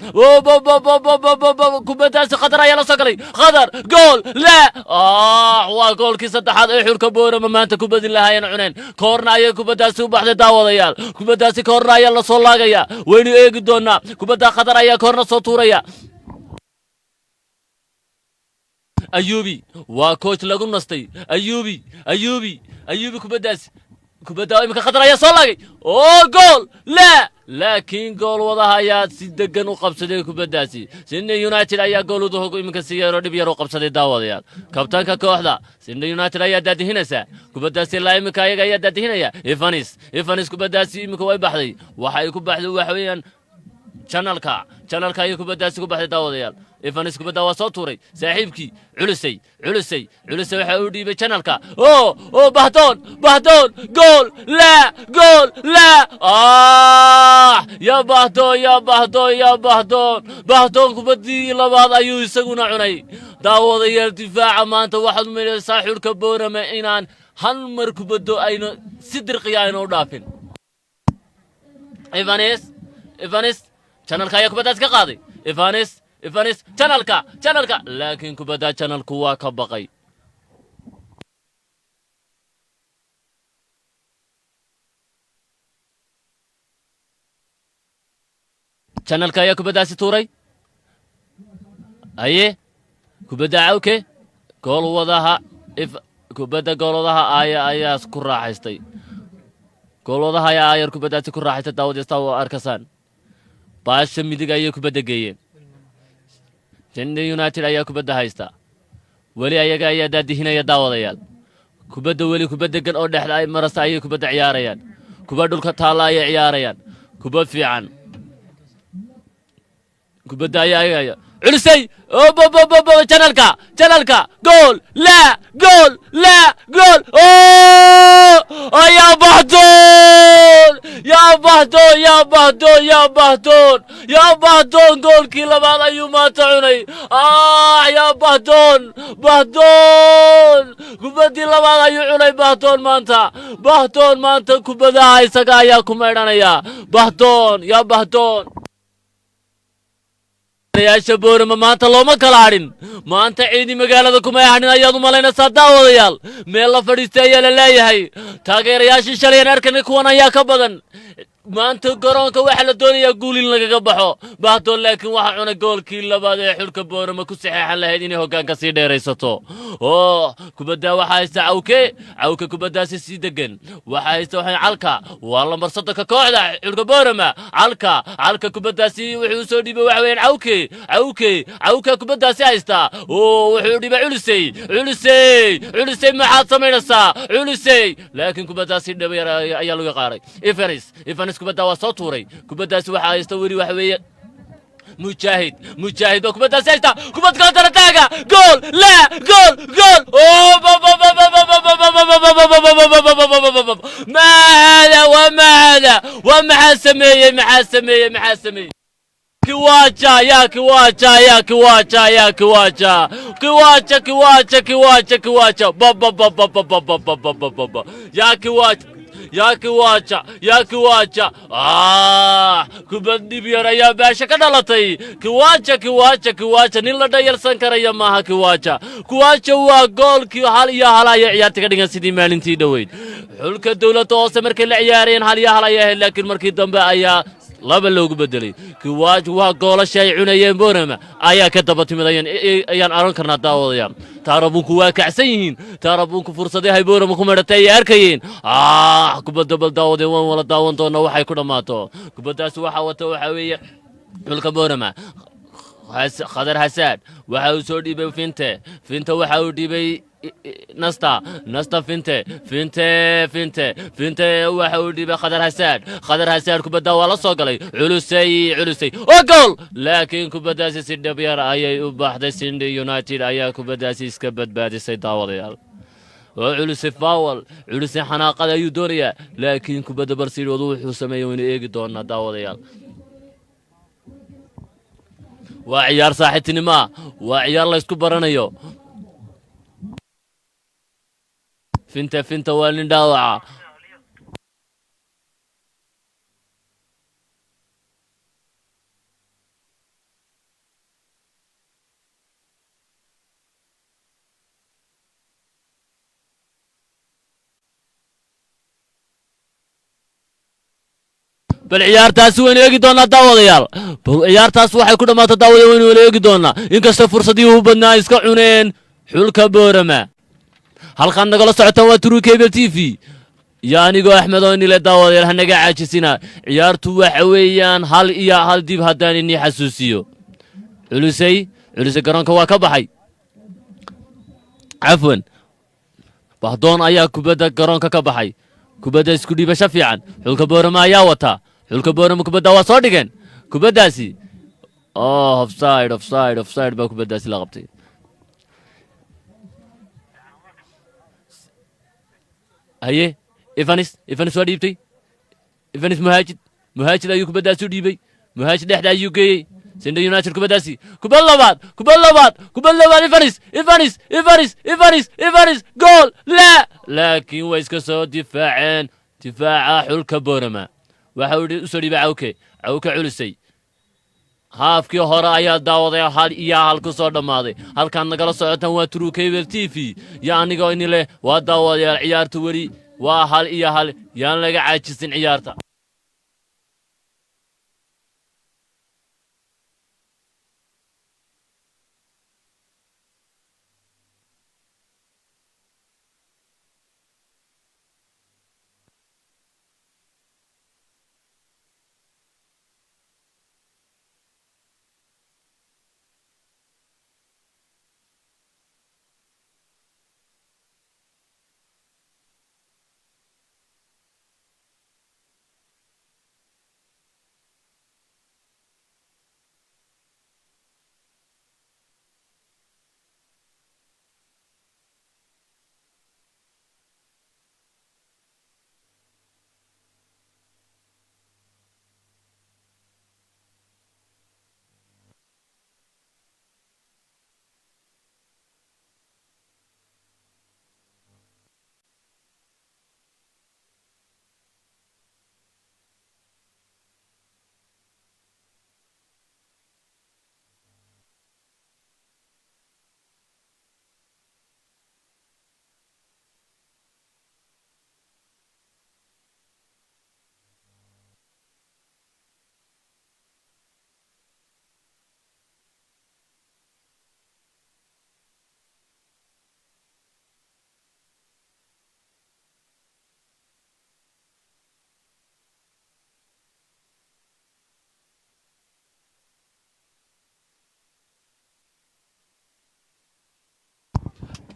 kubaddaasi khadar ayaa la soo galay khadar gool la waa goolkii saddexaad ee xulka boorama maanta kubadin lahaayeen cuneen koorna ayay kubaddaasi u baxday daawadayaal kubaddaasi koorna ayaa la soo laagaya waynu eegi doonaa kubadda khadar ayaa koorna soo tuuraya ayubi waa coach lagu nastay ayubi kubadda imika khadar ayaa soo laagay gool laakiin gool wadaha ayaa si degan u qabsaday kubaddaasi Sydney United ayaa gooluhu hogo imika si yar oo dhib yar u qabsaday daawadayaal kabtaanka kooxda Sydney United ayaa daadihinaysa kubaddaasi la imika ayaga ayaa daadihinaya Evanis kubaddaasi imika way baxday waxay ku baxday waxa weeyaan channelka ayay kubaddaasi ku baxday daawadayaal Evanis kubadda waa soo tuuray saaxiibkii culusay waxa uu dhiibay channelka bahdoon gool la ya bahdoon kubaddii labaad ayuu isaguna cunay daawadayaal difaaca maanta waxaad umalaysaa xulka boorama inaan hal mar kubaddo ayna si dirqiya ayna u dhaafin Evanis channelka ayaa kubaddaas ka qaaday Evanis channelka laakiin kubadda channelku waa ka baqay channelka ayaa kubaddaasi tuuray kubadda cawke kubadda goolwadaha ayaa ku raaxaystay goolwadaha ayaa ayar kubaddaasi ku raaxaystay daawadiista waa arkasaan baasha midig ayay kubadda geeyeen Sydney United ayaa kubadda haysta weli ayaga ayaa daadihinaya daawadayaal kubadda weli kubadda gan oo dhexda ay marasta ayay kubadda ciyaarayaan kubadda dhulka taala ayay ciyaarayaan kubad fiican kubadda ayaa culisay channelka gool la يا بهدون جول كيلا بعد أيوما تعني يا بهدون كبدي لا بعد أيوعني بهدون مانتا كبدا هاي سقا يا كمرنا يا بهدون taageerayaasha boorama maanta looma kala hadhin maanta ciidi magaalada kumay hadhin ayaad u malaynaysaa daawadayaal meel la fadhiistay ayaa la leeyahay taageerayaashii shalayaan arkanay kuwan ayaa ka badan maanta garoonka waxaa la doonayaa guul in lagaga baxo bahdoon laakiin waxaa cunay goolkii labaad ee xulka boorama ku saxeexan lahayd inay hoggaanka sii dheeraysato oo kubaddaa waxaa haysta cawke kubaddaasi sii degan waxaa haysta waxay calka waa lambar soddonka kooxda xulka boorama calka kubaddaasi wuxuu soo dhiibay waxa weeyaan cawke kubaddaasi haysta oo wuxuu dhibay culisey maxaad samaynaysaa culisey laakiin kubaddaasi dhabayar ayaa laga qaaray ifanis kubadda waa soo tuuray kubaddaasi waxaa haysta weli waxa weeye mujaahid baa kubaddaasi haysta kubad kontara taaga gool ما هذا وما سميه كواجا يا كواجا يا كواجا كبدي بيرا يا باشا كدلتي كواجا نيلا داير سنكريا ماها كواجا waa goolkii hal iyo hal ay ciyaarta ka dhigan sidii maalintii dhaweyd xulka dawladda hoose markay la ciyaareen hal iyo hal ay ahayd laakiin markii dambe ayaa laba loogu bedelay waa goolasha ay cunayeen boorama ayaa ka daba timid ayaan aran karnaa daawadayaal taarabunku waa kacsan yihiin taarabunku fursadahay boorama ku maratay ay arkayeen kubadda bal daawadeen waan wala daawan doonaa waxay ku dhamaato kubaddaas waxa weeye xulka boorama خضر حساد وحاو سو ديبي فينته وحاو ديبي نستا فينته وحاو ديبي خضر حساد كبدا ولا سو غلي علوسي او جول لكن كبداسي سيد بيار اي وبحد سند يونايتد ايا كبداسي اسك بدبادسي داوديال علوسي فاول علوسي حناقه ايو دوريا لكن كبدا برسيل وضوح سميو ان ايغي دونا داوديال وعيار صاحتني ما وعيار لا اسكو برانيو فينتا والين داوعه bal ciyaartaas weyn eegi doona daawadayaal ciyaartaas waxay ku dhamaatay daawada weyn eegi doona inkasta fursadii uu badnaa iska cuneen xulka boorama halkan nagala socotaan waa True Cable TV yaanigo Axmed oo inile daawadayaal hanaga caajisina ciyaartu waxa weeyaan hal iyo hal dib hadaan inii xasuusiyo culisay garoonka waa ka baxay afwan bahdoon ayaa kubadda garoonka ka baxay kubadda isku dhiibasho fiican xulka boorama ayaa wata xulka boorama kubadda waa soo dhigeen kubaddaasi offside baa kubaddaasi la qabtay haye ivanis waa dhiibtay ivanis muhaajid ayuu kubaddaasi u dhiibay muhaajid dhexda ayuu geeyey Send United kubaddaasi kubad labaad Ivanis gool laakiin way iska soo difaaceen difaaca xulka boorama waxa uu u soo dhiibay cawke culisay haafkii hore ayaa daawaday hal iyo hal ku soo dhamaaday halkan nagala socotaan waa True Cable TV yaaniga inile waa daawadayaal ciyaartu wari waa hal iyo hal yaan laga caajisin ciyaarta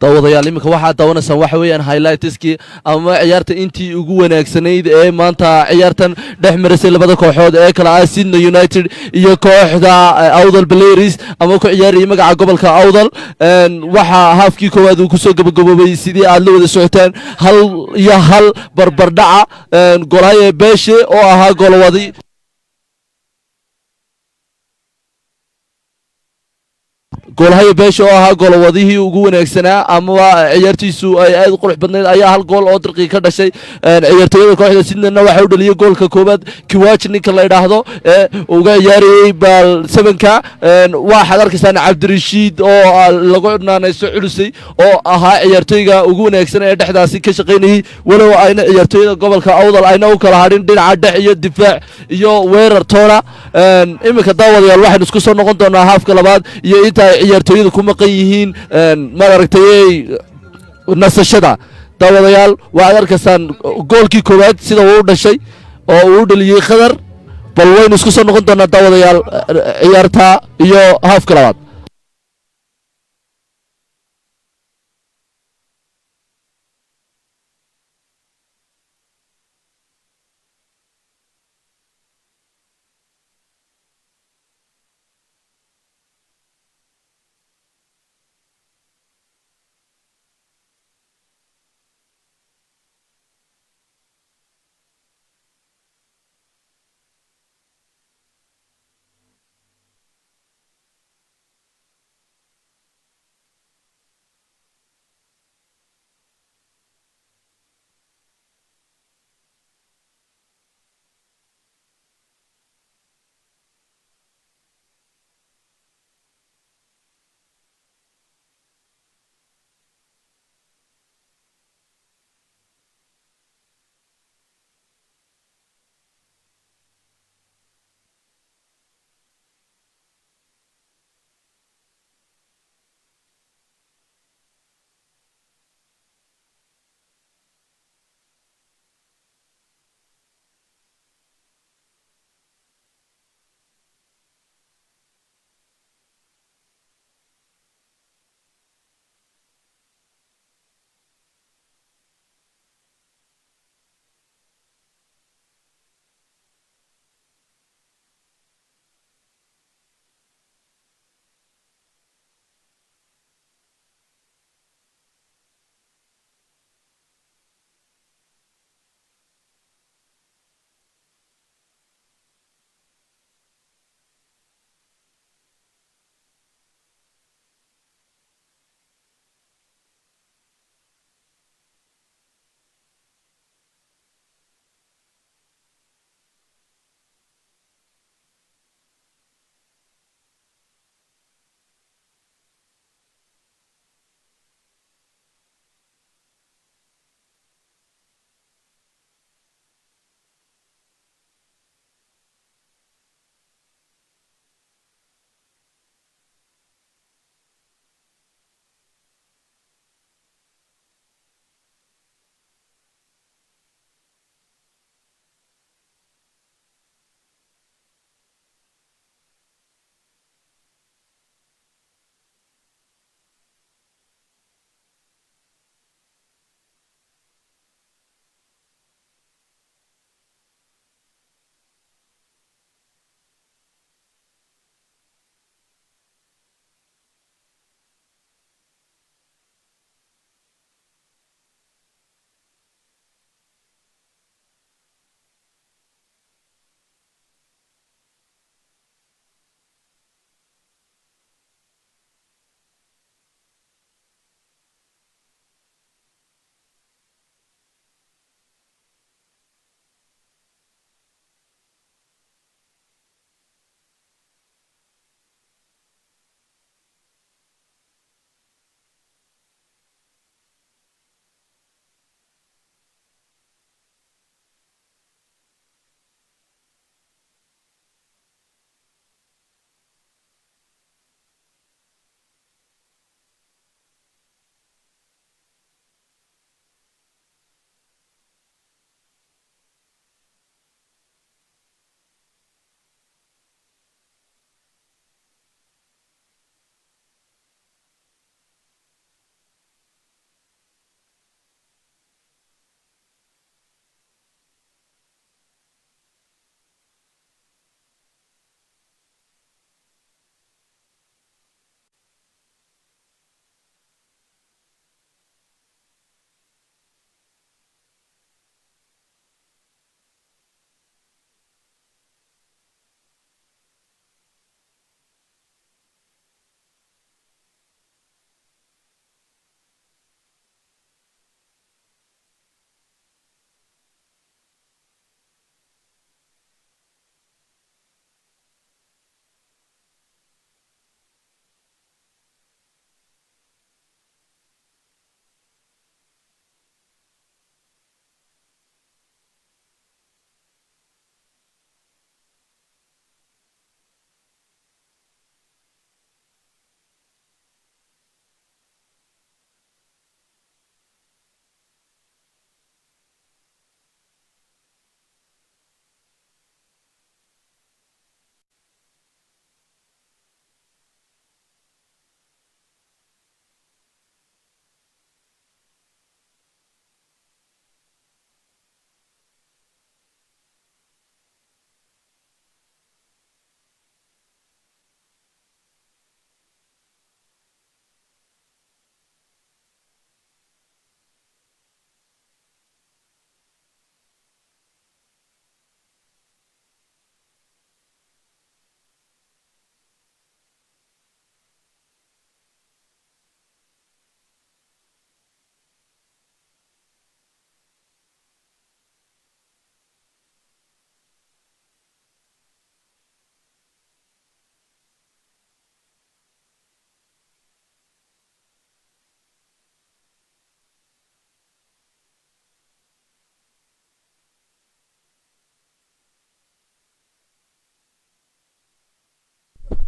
daawadayaal iminka waxaad daawanaysaan waxa weeyaan highlightskii ama ciyaarta intii ugu wanaagsanayd ee maanta ciyaartan dhex marisay labada kooxood ee kala ah Sydney United iyo kooxda Awdal Players ama ku ciyaarayay magaca gobolka Awdal waxa haafkii koowaad uu kusoo gabagaboobay sidii aad la wada socotaan hal barbardhaca Golhaye Beeshe oo ahaa goolwadi goolhaye beesha oo ahaa goolwadihii ugu wanaagsanaa ama ciyaartiisu ay aad u qurux badnayd ayaa hal gool oo dirqi ka dhashay ciyaartooyada kooxda Sydneyna waxa uu dhaliyay goolka koobaad Kiwach ninka la yiraahdo ee uga ciyaarayay bal 7ka waxaad arkaysaan Cabdirashiid oo lagu naanayso culusay oo ahaa ciyaartooyga ugu wanaagsan ee dhexdaasi ka shaqeynayay walow ayna ciyaartooyada gobolka Awdal ayna u kala hadhin dhinaca dhex iyo difaac iyo weerar toona iminka daawadayaal waxaan isku soo noqon doonaa haafka labaad iyo inta ciyaartooyada ku maqan yihiin ma aragtay nasashada daawadayaal waxaad arkaysaan goolkii koowaad sida uu dhashay oo uu dhaliyay Khadar bal waynu isku soo noqon doonaa daawadayaal ciyaarta iyo haafka labaad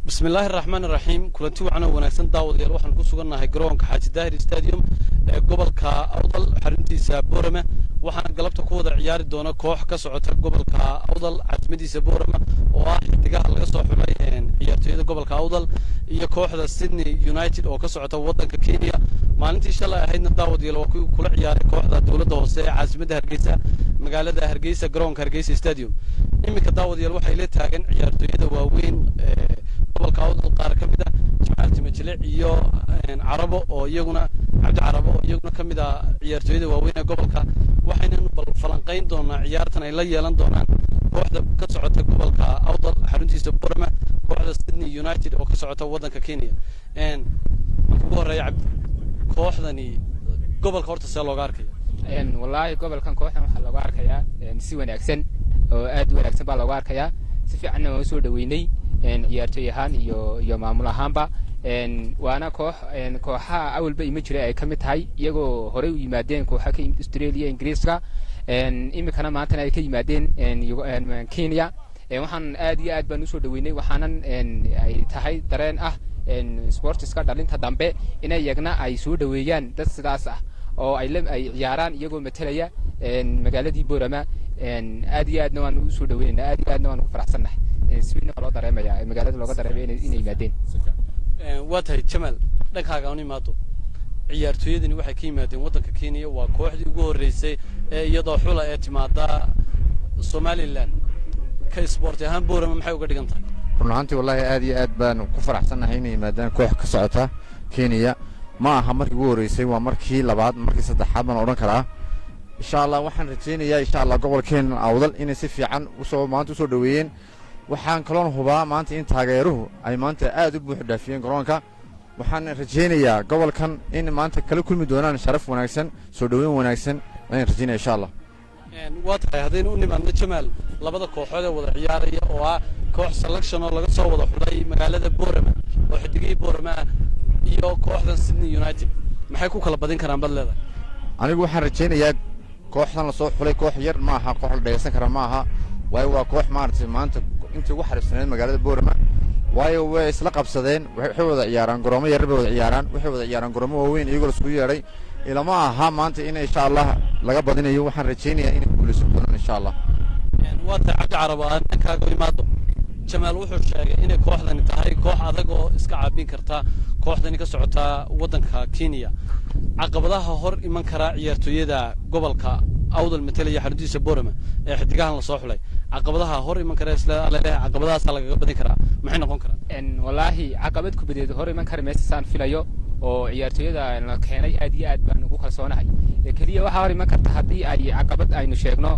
بسم الله الرحمن الرحيم كلنتي وعنا وناكسن داود يال waxaan ku sugannahay garoonka Xaaji Daahir Stadium ee gobolka Awdal xaruntiisa Boorama waxaan galabta ku wada ciyaari doona koox ka socota gobolka Awdal caasimadiisa Boorama oo ah xidigaha laga soo xulay ciyaartoyda gobolka Awdal iyo kooxda Sydney United oo ka socota wadanka Kenya maalintii shalay ahaydna daawad yeel waa kula ciyaaray kooxda dawladda hoose ee caasimadda Hargeysa magaalada Hargeysa garoonka Hargeysa Stadium imika daawad yeel waxay la taagan ciyaartoyda waaweyn gobolka Awdal qaar ka mid ah Jamaal Timajile iyo Carabo oo iyaguna Cabdi Carabo oo iyaguna ka mid ah ciyaartoyda waaweyn ee gobolka waxayna falanqeyn doonaa ciyaartan ay la yeelan doonaan kooxda ka socota gobolka Awdal xaruntiisa Boorama kooxda Sydney United oo ka socota wadanka Kenya ugu horeeya Cabdi kooxdani gobolka horta see looga arkaya wallahi gobolkan kooxdan waxa looga arkayaa si wanaagsan oo aad u wanaagsan baa looga arkayaa si fiican oo soo dhaweynay ciyaartoy ahaan iyo maamul ahaanba waana kooxaha awalba ima jiray ay ka mid tahay iyagoo horey u yimaadeen kooxa ka yimid Australia Ingiriiska imikana maanta ay ka yimaadeen Kenya waxaan aad iyo aad baan u soo dhaweynay waxaanan ay tahay dareen ah sportiska dhalinta dambe inay yagna ay soo dhaweeyaan dad sidaas ah oo ay ciyaaraan iyagoo matalaya magaaladii Boorama aad iyo aadna waan u soo dhaweynaa aad iyo aadna waan ugu faraxsanahay sidoo loo dareemaya magaalada looga dareemay inay yimaadeen waa tahay Jamaal dhankaaga aan imaado ciyaartoydani waxay ka yimaadeen wadanka Kenya waa kooxdii ugu horeysay ee iyadoo xula ee timaada Somaliland ka sport ahaan Boorama maxay uga dhigan tahay runaantii wallahi aad iyo aad baan ku faraxsanahay inay yimaadaan koox ka socota Kenya ma aha markii ugu horeysay waa markii labaad markii saddexaad baan oran karaa insha Allah waxaan rajeynayaa insha Allah gobolkeena Awdal inay si fiican maanta u soo dhaweeyeen waxaan kaloon hubaa maanta in taageeruhu ay maanta aad u buux dhaafiyeen garoonka waxaan rajeynayaa gobolkan in maanta kala kulmi doonaan sharaf wanaagsan soo dhaweyn wanaagsan ayaan rajeynayaa insha Allah waa tahay haddaynu u nimaadno Jamaal labada kooxood ee wada ciyaaraya oo ah koox selection oo laga soo wada xulay magaalada Boorama oo xidigii Boorama iyo kooxda Sydney United maxay ku kala badin karaan badleeda anigu waxaan rajeynayaa kooxdan la soo xulay koox yar ma aha koox la dhageysan kara ma aha waayo waa koox maartay maanta intii ugu xariifsaneed magaalada Boorama waayo way isla qabsadeen waxay wada ciyaaraan garoomo yar bay wada ciyaaraan waxay wada ciyaaraan garoomo waaweyn iyagoo isku yeeray ilama aha maanta in insha Allah laga badinayo waxaan rajeynayaa in guulayso doonaan insha Allah waa tahay Cabdi Carabo aan kaaga imaado Jamaal wuxuu sheegay in kooxdani tahay koox adag oo iska caabin karta kooxdani ka socota wadanka Kenya caqabadaha hor iman kara ciyaartoyda gobolka Awdal matalaya xaruntiisa Boorama ee xidigahan la soo xulay caqabadaha hor iman kara isla leeyahay caqabadahaas laga badin karaa maxay noqon karaan wallahi caqabad ku badeed hor iman kara meeshaan filayo oo ciyaartoyda la keenay aad iyo aad baan ugu kalsoonahay kaliya waxa hor iman karta hadii ay caqabad aynu sheegno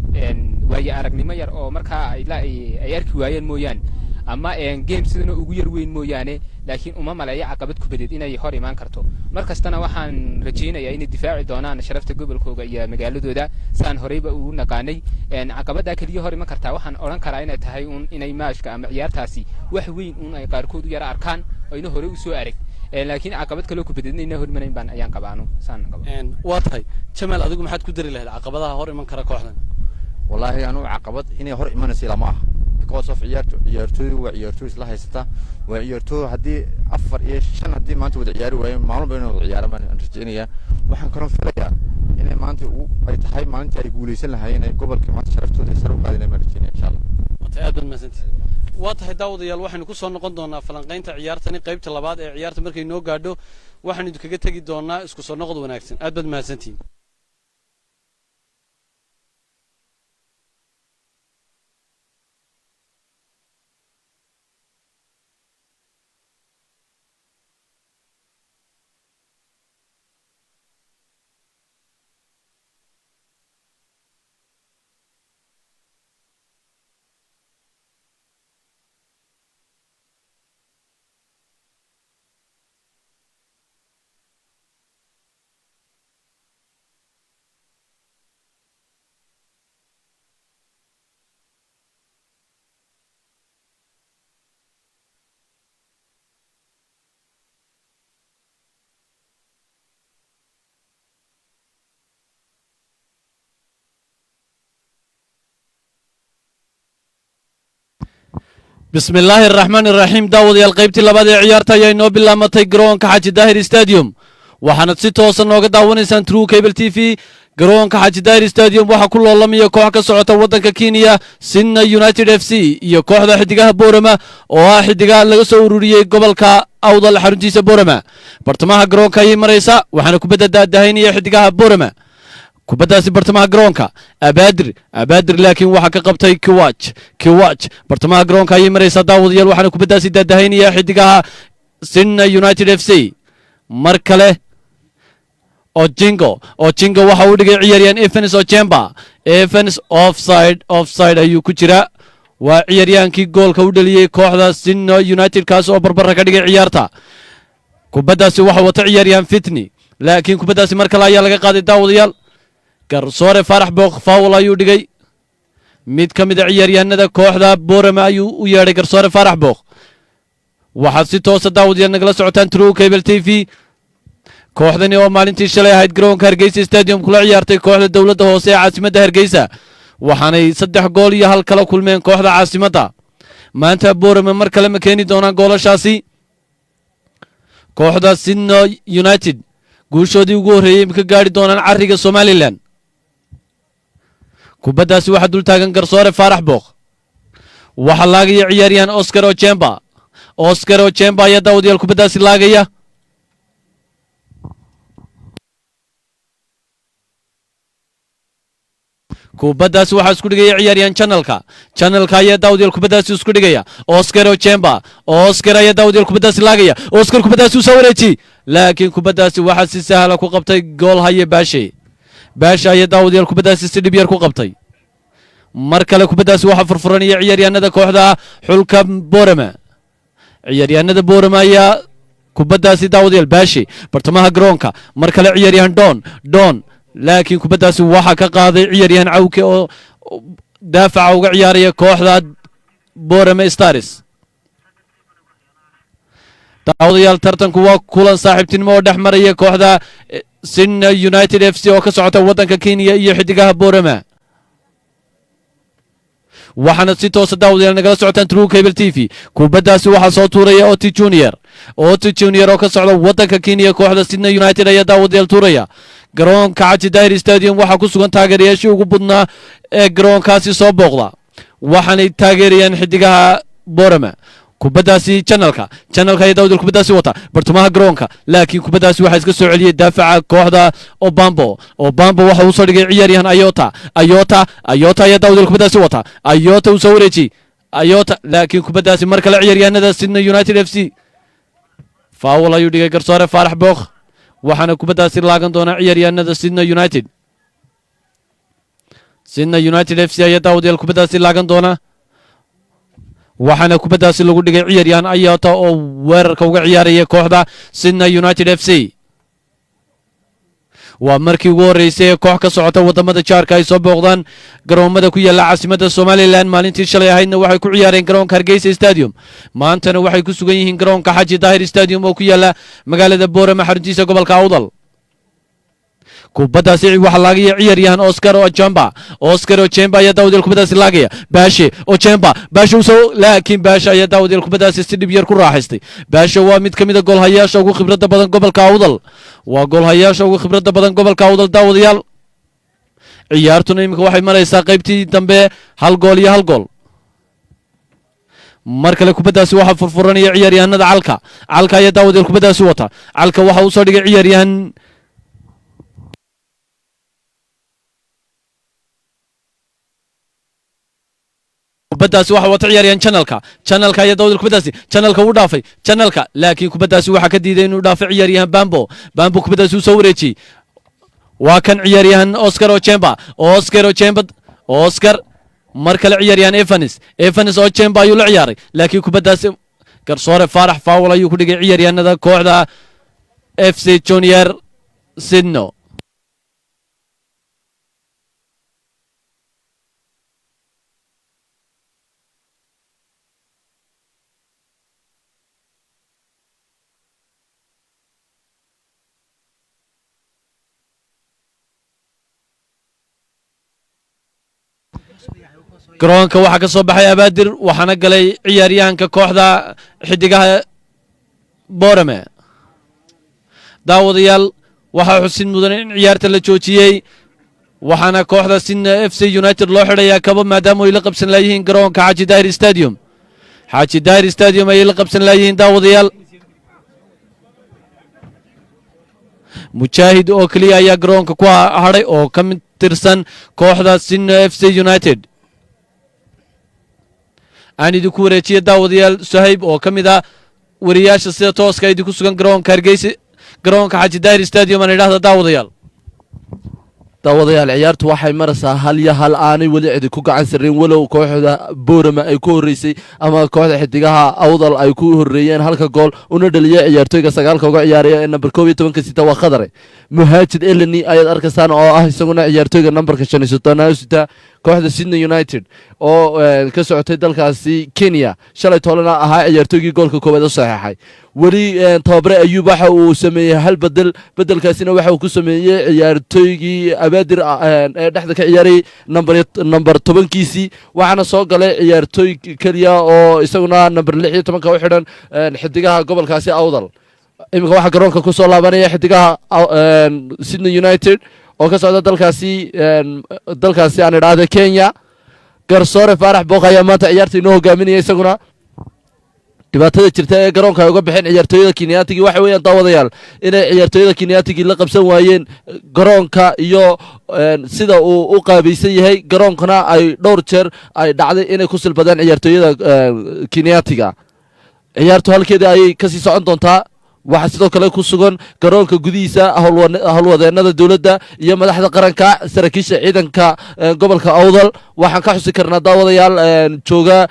way aragnimo yar oo marka ay arki waayeen mooyaan ama game sidana ugu yar weyn mooyaane laakiin uma maleeyo caqabad ku badeed inay hor iman karto markastana waxaan rajeynayaa inay difaaci doonaan sharafta gobolkooda iyo magaaladooda saan horeyba ugu naqaanay caqabada kaliya hor iman karta waxaan oran karaa inay tahay inay maashka ama ciyaartaasi wax weyn ay qaarkood u yara arkaan oo inay hore u soo arag laakiin caqabad kale ku badeednayna hor imaanayn baan ayaan qabaano saan qabo waa tahay Jamaal adigu maxaad ku dari lahayd caqabadaha hor iman kara kooxdan wallahi anu caqabad inay hor imanayso lama aha because of ciyaartoydu waa ciyaartoy isla haysata waa ciyaartoy hadii 4 iyo 5 hadii maanta wada ciyaari waayeen maalmo badan wada ciyaaraan aan rajeynayaa waxaan karoon filayaa inay maanta ay tahay maalintii ay guuleysan lahaayeen ay gobolka maanta sharaftooda ay sar u qaadinayaan ma rajeynaya insha Allah aad baan mahadsantahay waa tahay daawadayaal waxaynu ku soo noqon doonaa falanqaynta ciyaartani qaybta labaad ee ciyaarta markay noo gaadho waxaan idinkaga tagi doonaa isku soo noqod wanaagsan aad baad mahadsantihiin بسم الله الرحمن الرحيم داود يا القيبتي لبادي عيارتا يا نوبل لامتي جرونك حاجي داهر ستاديوم waxaanad si toosan nooga daawanaysaan true cable t v garoonka xaaji daahir stadium waxaa ku loolamaya koox ka socota waddanka kenya sinna united f c iyo kooxda xidigaha boorama oo ah xidigaha laga soo ururiyey gobolka awdal xaruntiisa boorama bartamaha garoonka ayay maraysa waxaana kubadda daadahaynaya xidigaha boorama kubaddaasi bartamaha garoonka abaadir laakiin waxaa ka qabtay kiwaj bartamaha garoonka ayay maraysaa daawadayaal waxaana kubaddaasi daadahaynaya xidigaha sinna united f c mar kale Ojingo waxa uu dhigay ciyaaryahan Evans offside ayuu ku jira waa ciyaaryaankii goolka u dhaliyay kooxda Sinno United kaas oo barbara ka dhigay ciyaarta kubaddaasi waxa wata ciyaaryahan Fitni laakiin kubaddaasi mar kale ayaa laga qaaday daawadayaal garsoore Farax Booq foul ayuu dhigay mid ka mid ah ciyaaryahanada kooxda Boorama ayuu u yeedhay garsoore Farax Booq waxaad si toos ah daawadayaal nagala socotaan True Cable TV kooxdani oo maalintii shalay ahayd garoonka Hargeysa Stadium kula ciyaartay kooxda dawladda hoose ee caasimadda Hargeysa waxaanay 3 gool iyo hal kala kulmeen kooxda caasimadda maanta Boorama mar kale ma keeni doonaan goolashaasi kooxda Sinno United guushoodii ugu horeeyay ka gaari doonaan cariga Somaliland kubaddaasi waxa dul taagan garsoore Farax Booq waxa laagaya ciyaaryahan Oscar Ochemba ayaa daawadayaal kubaddaasi laagaya kubaddaasi waxaa isku dhigaya ciyaaryahan channelka ayaa daawadayaal kubaddaasi isku dhigaya Oscar Ochemba ayaa daawadayaal kubaddaasi laagaya Oscar kubaddaasi u soo wareejiyey laakiin kubaddaasi waxaa si sahla ku qabtay gool haye baashe ayaa daawadayaal kubaddaasi si dhib yar ku qabtay mar kale kubaddaasi waxaa furfuranaya ciyaaryahanada kooxda xulka Boorama ciyaaryahanada Boorama ayaa kubaddaasi daawadayaal baashe bartamaha garoonka mar kale ciyaaryahan Don laakiin kubaddaasi waxa ka qaaday ciyaaryahan Cawke oo daafaca uga ciyaaraya kooxda Boorama Stars daawadayaal tartanku waa kulan saaxiibtinimo oo dhex maraya kooxda Sinna United FC oo ka socota waddanka Kenya iyo xidigaha Boorama waxaana si toos ah daawadayaal nagala socotaan True Cable TV kubaddaasi waxaa soo tuuraya Oti Junior oo ka socda waddanka Kenya kooxda Sinna United ayaa daawadayaal tuuraya garoonka Xaaji Daahir Stadium waxaa ku sugan taageerayaashii ugu badnaa ee garoonkaasi soo booqda waxaanay taageerayaan xidigaha Boorama kubaddaasi channelka ayaa daawadayaal kubaddaasi wata bartamaha garoonka laakiin kubaddaasi waxaa iska soo celiyay daafaca kooxda Obambo waxa uu soo dhigay ciyaaryahan Ayota ayaa daawadayaal kubaddaasi wata Ayota uu soo wareejiyey laakiin kubaddaasi mar kale ciyaaryahanada Sinna United FC foul ayuu dhigay garsoore Farax Booq waxaana kubaddaasi laagan doona ciyaaryahanada Sinna United FC ayaa daawadayaal kubaddaasi laagan doona waxaana kubaddaasi lagu dhigay ciyaaryahan Ayota oo weerarka uga ciyaaraya kooxda Sinna United FC waa markii ugu horeysay ee koox ka socota wadamada jaarka ay soo booqdaan garoomada ku yaala caasimadda Somaliland maalintii shalay ahaydna waxay ku ciyaareen garoonka Hargeysa Stadium maantana waxay ku sugan yihiin garoonka Xaaji Daahir Stadium oo ku yaala magaalada Boorama xaruntiisa gobolka Awdal kubaddaasi waxa laagaya ciyaaryahan Oscar Ochemba ayaa daawadayaal kubaddaasi laagaya baashe laakiin baashe ayaa daawadayaal kubaddaasi si dhib yar ku raaxaystay baashe waa mid ka mid ah goolhayaasha ugu khibradda badan gobolka Awdal daawadayaal ciyaartuna iminka waxay maraysaa qaybtii dambe hal gool mar kale kubaddaasi waxaa furfuranaya ciyaaryahanada calka ayaa daawadayaal kubaddaasi wata calka waxa uu soo dhigay ciyaaryahan kubaddaasi waxa wata ciyaaryahan channelka ayaa daawadayaal kubaddaasi u dhaafay laakiin kubaddaasi waxa ka diiday inuu dhaafay ciyaaryahan Bambo kubaddaasi uu soo wareejiyey waa kan ciyaaryahan Oscar Ochemba mar kale ciyaaryahan Evans Ochemba ayuu la ciyaaray laakiin kubaddaasi garsoore Farax foul ayuu ku dhigay ciyaaryahanada kooxda FC Junior Sinno garoonka waxaa ka soo baxay abaadir waxaana galay ciyaaryahanka kooxda xidigaha boorame daawadayaal waxaa xusid mudan in ciyaarta la joojiyey waxaana kooxda Sydney FC United loo xidhayaa kabo maadaama ay la qabsan laayihiin garoonka Xaaji Daahir Stadium Xaaji Daahir Stadium ay la qabsan laayihiin daawadayaal mujaahid oo kaliya ayaa garoonka ku hadhay oo ka mid tirsan kooxda Sydney FC United aan idinku wareejiye daawadayaal Suhayb oo ka mid ah wariyaasha sida tooska idinku sugan garoonka Hargeysa garoonka Xaaji Daahir Stadium aan idhaahdo daawadayaal ciyaartu waxay maraysaa hal iyo hal aanay weli cidi ku gacan sarreyn walow kooxda Boorama ay ku horeysay ama kooxda xidigaha Awdal ay ku horeeyeen halka gool una dhaliyay ciyaartoyga sagaalka uga ciyaaraya ee number 12 sita waa Khadare Muhaajid Eleni ayaad arkaysaan oo ah isaguna ciyaartoyga numberka 15 sita kooxda Sydney United oo ka socotay dalkaasi Kenya shalay toolana ahaa ciyaartoygii goolka koowaad u saxeexay wali tababare Ayuub waxa uu sameeyay hal bedelkaasina waxa uu ku sameeyay ciyaartoygii abaadir ee dhexda ka ciyaaray number 10kiisi waxaana soo galay ciyaartoy kaliya oo isaguna number 16 ka u xidhan xidigaha gobolkaasi Awdal imika waxa garoonka ku soo laabanaya xidigaha Sydney United oo ka socda dalkaasi aan idhaahdo Kenya garsoore Faarax Booq ayaa maanta ciyaarta inoo hogaaminaya isaguna dhibaatada jirta ee garoonka ay uga bixeen ciyaartooyada Kenyaatiga waxa weeyaan daawadayaal inay ciyaartooyada Kenyaatiga la qabsan waayeen garoonka iyo sida uu u qaabaysan yahay garoonkana ay dhowr jeer ay dhacday inay ku silbadeen ciyaartooyada Kenyaatiga ciyaartu halkeeda ay ka sii socon doontaa waxa sidoo kale ku sugan garoonka gudihiisa howlwadeenada dawladda iyo madaxda qaranka saraakiisha ciidanka gobolka Awdal waxaan ka xusi karnaa daawadayaal jooga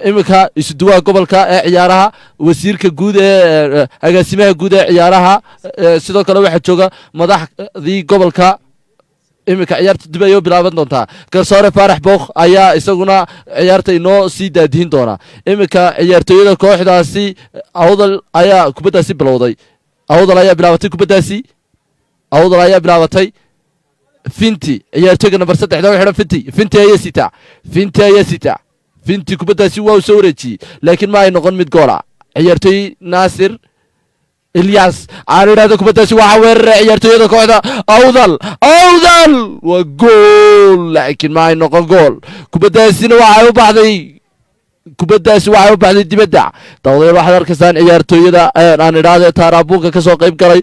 imika isuduwaha gobolka ee ciyaaraha wasiirka guud ee agaasimaha guud ee ciyaaraha sidoo kale waxa jooga madaxdii gobolka imika ciyaarta dib ayuu bilaaban doontaa garsoore Faarax Booq ayaa isaguna ciyaarta inoo sii daadihin doona imika ciyaartooyada kooxdaasi Awdal ayaa kubadaasi bilowday Awdal ayaa bilaabatay Finti ciyaartooyga number 3 oo xidhan Finti ayaa sita Finti kubadaasi waa soo wareejiyay laakiin ma ay noqon mid gool ah ciyaartooy Naasir Ilyas عارضة كبتة سواء ور يرتوي هذا كذا أوضل وجول لكن ما ينقل جول كبتة سنوا بعد الدبدع طويل واحد أركسان يرتوي هذا أنا راد ترابوك كسوق يبقى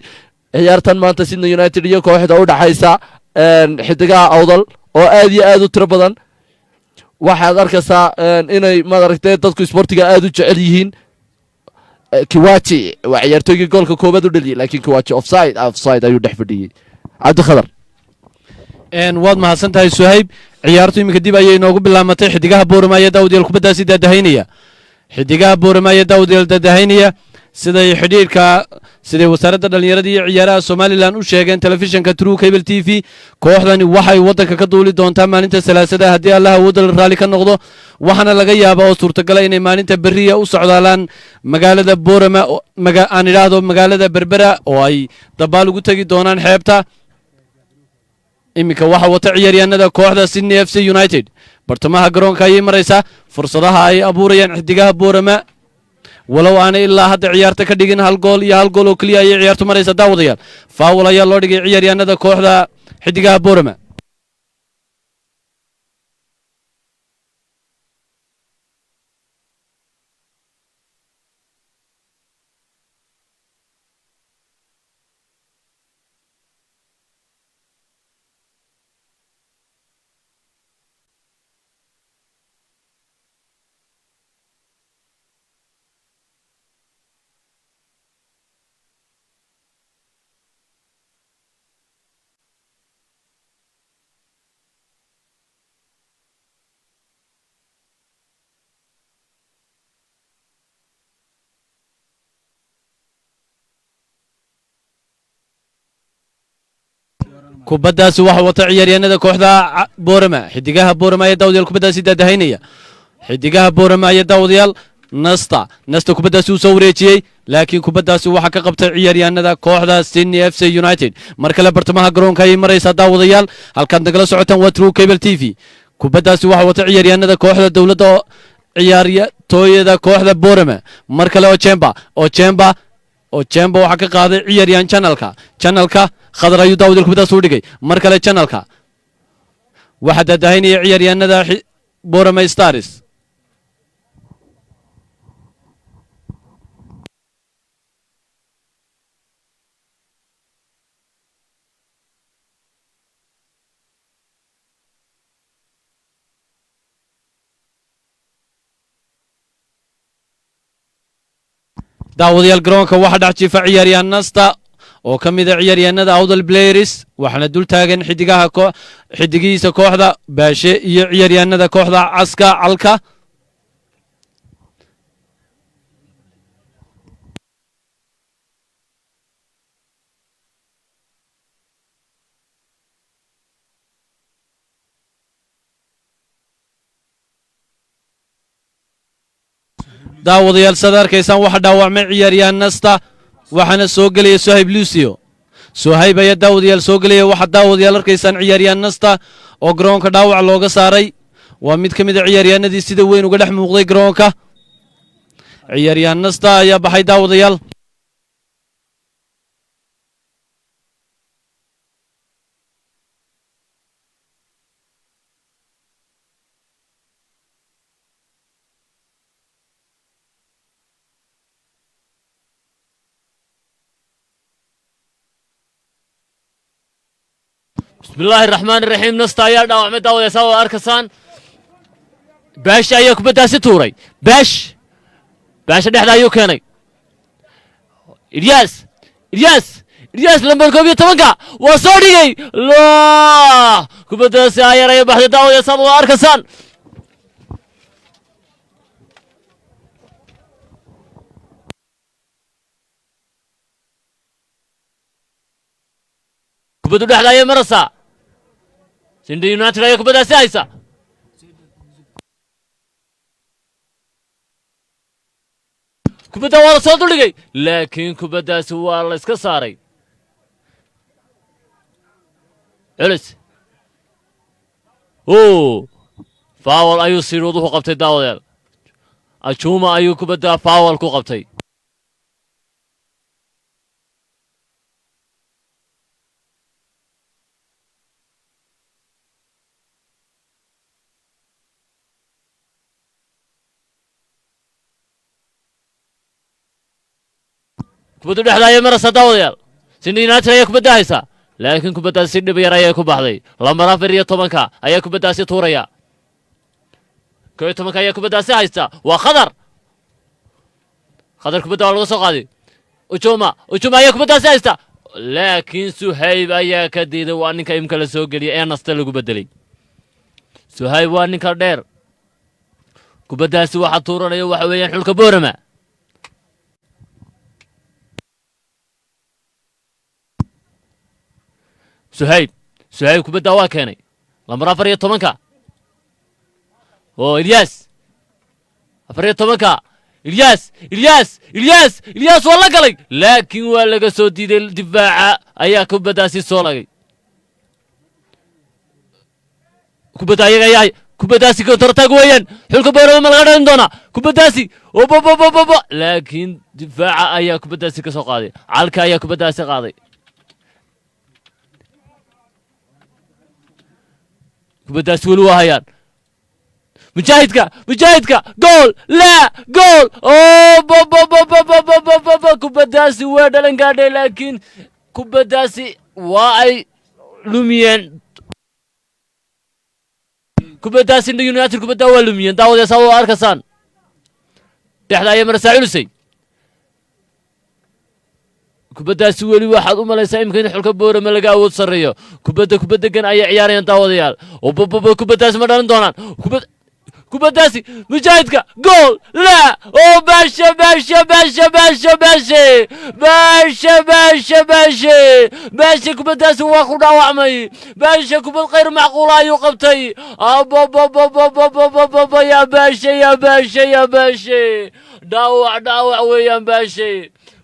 يرتن ما تسين يونايتد يو كواحد أود حيسا حتى أوضل أو أدي تربضن واحد أركسان إنه ما دركتين تذكر سبورتيجا أدو تعليهن كواتي وعيارتوي جول كوبادو دلي لكن كواتي اوفسايد ayuu dhex fadhiyay Cabdi Khadar waad mahadsantahay Suhayb ciyaartu imika dib ayay inoogu bilaamatay xidigaha Boorama iyo Daawudeel kubadaasi daadahaynaya xidigaha Boorama iyo Daawudeel daadahaynaya siday wasaaradda dhalinyarada iyo ciyaaraha Somaliland u sheegeen telefishinka True Cable TV kooxdani waxay wadanka ka duuli doontaa maalinta Salaasada haddii Allah wadal raali ka noqdo waxaana laga yaabaa oo suurtagal ah inay maalinta bariya u socdaalaan magaalada Boorama aan idhaahdo magaalada Berbera oo ay dabaal ugu tagi doonaan xeebta imika waxa wata ciyaaryahanada kooxda Sydney FC United bartamaha garoonka ayay maraysaa fursadaha ay abuurayaan xidigaha Boorama walow aan ilaa hadda ciyaarta ka dhigin hal gool oo kaliya ay ciyaartu maraysa daawadayaal faawul ayaa loo dhigay ciyaaryahanada kooxda xidigaha Boorama kubadaasi waxa wata ciyaaryahanada kooxda Boorama xidigaha Boorama ee Daawudeel kubadaasi daadahaynaya xidigaha Boorama ee Daawudeel nasta kubadaasi uu soo wareejiyay laakiin kubadaasi waxa ka qabtay ciyaaryahanada kooxda Sydney FC United mar kale bartamaha garoonka ay maraysa daawadayaal halkan dagala socotaan waa True Cable TV kubaddaasi waxa wata ciyaaryahanada kooxda dowladda oo ciyaartooyada kooxda Boorama mar kale Ochemba waxaa ka qaaday ciyaaryahan channelka khadar ayuu daawad kubaddaas u dhigay mar kale channelka waxaa dadahaynaya ciyaaryahanada Boorama Stars daawadayaal garoonka waxaa dhex jiifa ciyaaryahan nasta oo ka mid a ciyaaryahanada awdal players waxaana dul taagan xidigihiisa kooxda baashe iyo ciyaaryahanada kooxda calka daawadayaal sad arkaysaan waxa dhaawacmay ciyaaryahan nasta waxaana soo gelaya Sohayb Lucio Sohayb ayaa daawadayaal soo gelaya waxa daawadayaal arkaysaan ciyaaryahan nasta oo garoonka dhaawac looga saaray waa mid ka mid ah ciyaaryahanadii sida weyn uga dhex muuqday garoonka ciyaaryahan nasta ayaa baxay daawadayaal بسم الله الرحمن الرحيم نستا يا داو عمد داو يساو أركسان باش أيوك بدأ ستوري باش دحدا أيوك يعني إلياس لما الكوبية تمنكا وصوري لا كبدا ساير يا بحد داو يساو أركسان كبدا دحدا يا مرسا سندي يونايتد أيوك بدأ سايسا كبدا ولا صوت لقي لكن كبدا سوى الله إسكساري علس فاول أيو سيرودو قبتي داوديل أشوما أيو كبدا فاول كو قبتي كبدو دحدا يا مرسا داوديال سندي يونايتد أيا كبدا هيسا لكن كبدا سيدي بيار أيا كبحدي لما رافريا تومنكا أيا كبدا سي توريا كوي تومنكا أيا كبدا سي هيسا وخضر كبدا والغو سو قادي أجوما أيا كبدا سي هيسا لكن سهيب أيا كديد وانيكا يمكن لسو قلي أيا نستلقو بدلي سهيب وانيكا دير كبدا سي واحد تورنا يو وحويان حلك بورما سهيب كبدا واكيني لما رافريا تومنكا إلياس أفريا تومنكا إلياس والله قلي لكن ولا قصودي الدفاع أيا كبدا سي سولغي كبدا أيا كبدا سي كنترتاق ويان حلك بورو مالغادن دونا كبدا سي لكن دفاع أيا كبدا سي كسو قادي عالكا أيا كبدا سي قادي كبدا سولو هيان مجاهدك جول لا جول كبدا سي ودلن غادي لكن كبدا سي واي لوميان كبدا سي يونايتد كبدا ولوميان داود يساو اركسان دحدا يا مرسا علسي كبدا weli waxaad u malaysaa imka in xulka Boorama laga awood sareeyo kubada gan ay ciyaarayaan daawadayaal kubadaas ma dhalan doonaan kubadaasi mujaahidka gool la baasha kubadaasi waa ku dhaawacmay baasha kubad qeyr macquul ah ayuu qabtay ya baasha dhaawac weeyaan baasha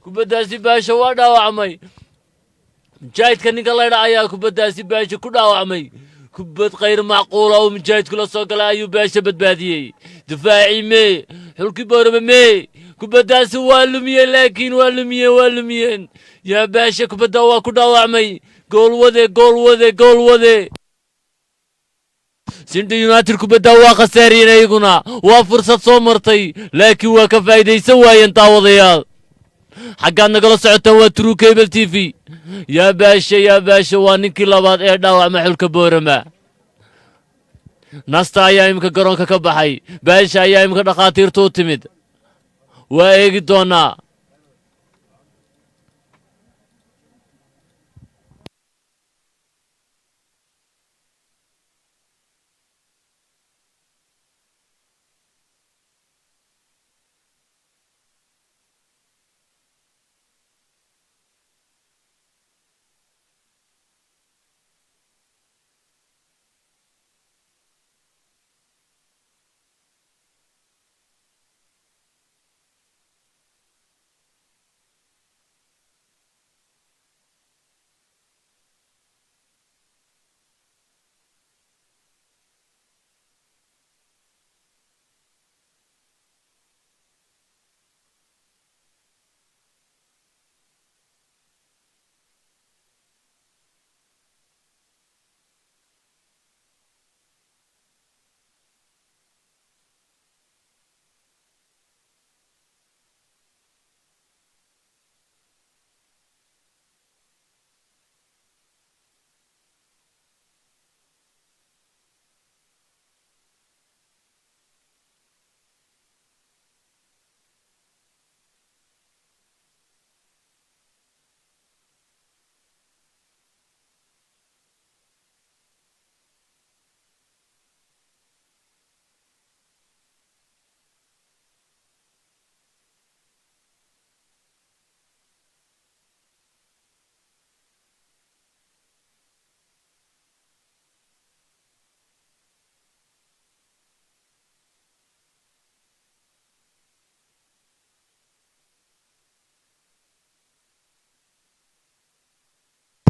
kubadaasi baasha waa dhaawacmay mujaahidka ninka leedha ayaa kubadaasi baasha ku dhaawacmay kubad khayr macquula oo mujaahidku la soo galay ayuu baasha badbaadiyey difaacii mee xulkii boorama mee kubaddaasi waa lumiyey laakiin waa lumiyeen yaa baasha kubadda waa ku dhaawacmay gool wade Sindhi United kubadda waa khasaariyeen ayaguna waa fursad soo martay laakiin waa ka faa'iideysan waayeen daawadayaal xaggaad nagala socotaan waa True Cable TV yaa baasha waa ninkii labaad ee dhaawacma xulka boorama nasta ayaa imika garoonka ka baxay baasha ayaa imika dhakhaatiirta u timid waa eegi doonaa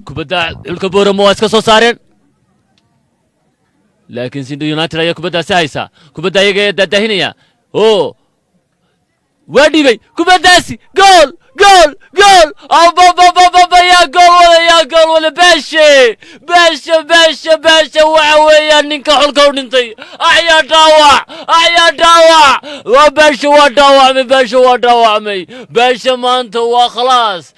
kubadda xulka boorama waa iska soo saareen laakiin Sindhi United ayaa kubaddaasi haysa kubadda ayaga ee daadahinaya oo waa dhibay kubaddaasi gool yaa gool wada baasha waxa weeyaan ninka xulka u dhintay ayaa dhaawac waa baasha waa dhaawacmay baasha maanta waa khalaas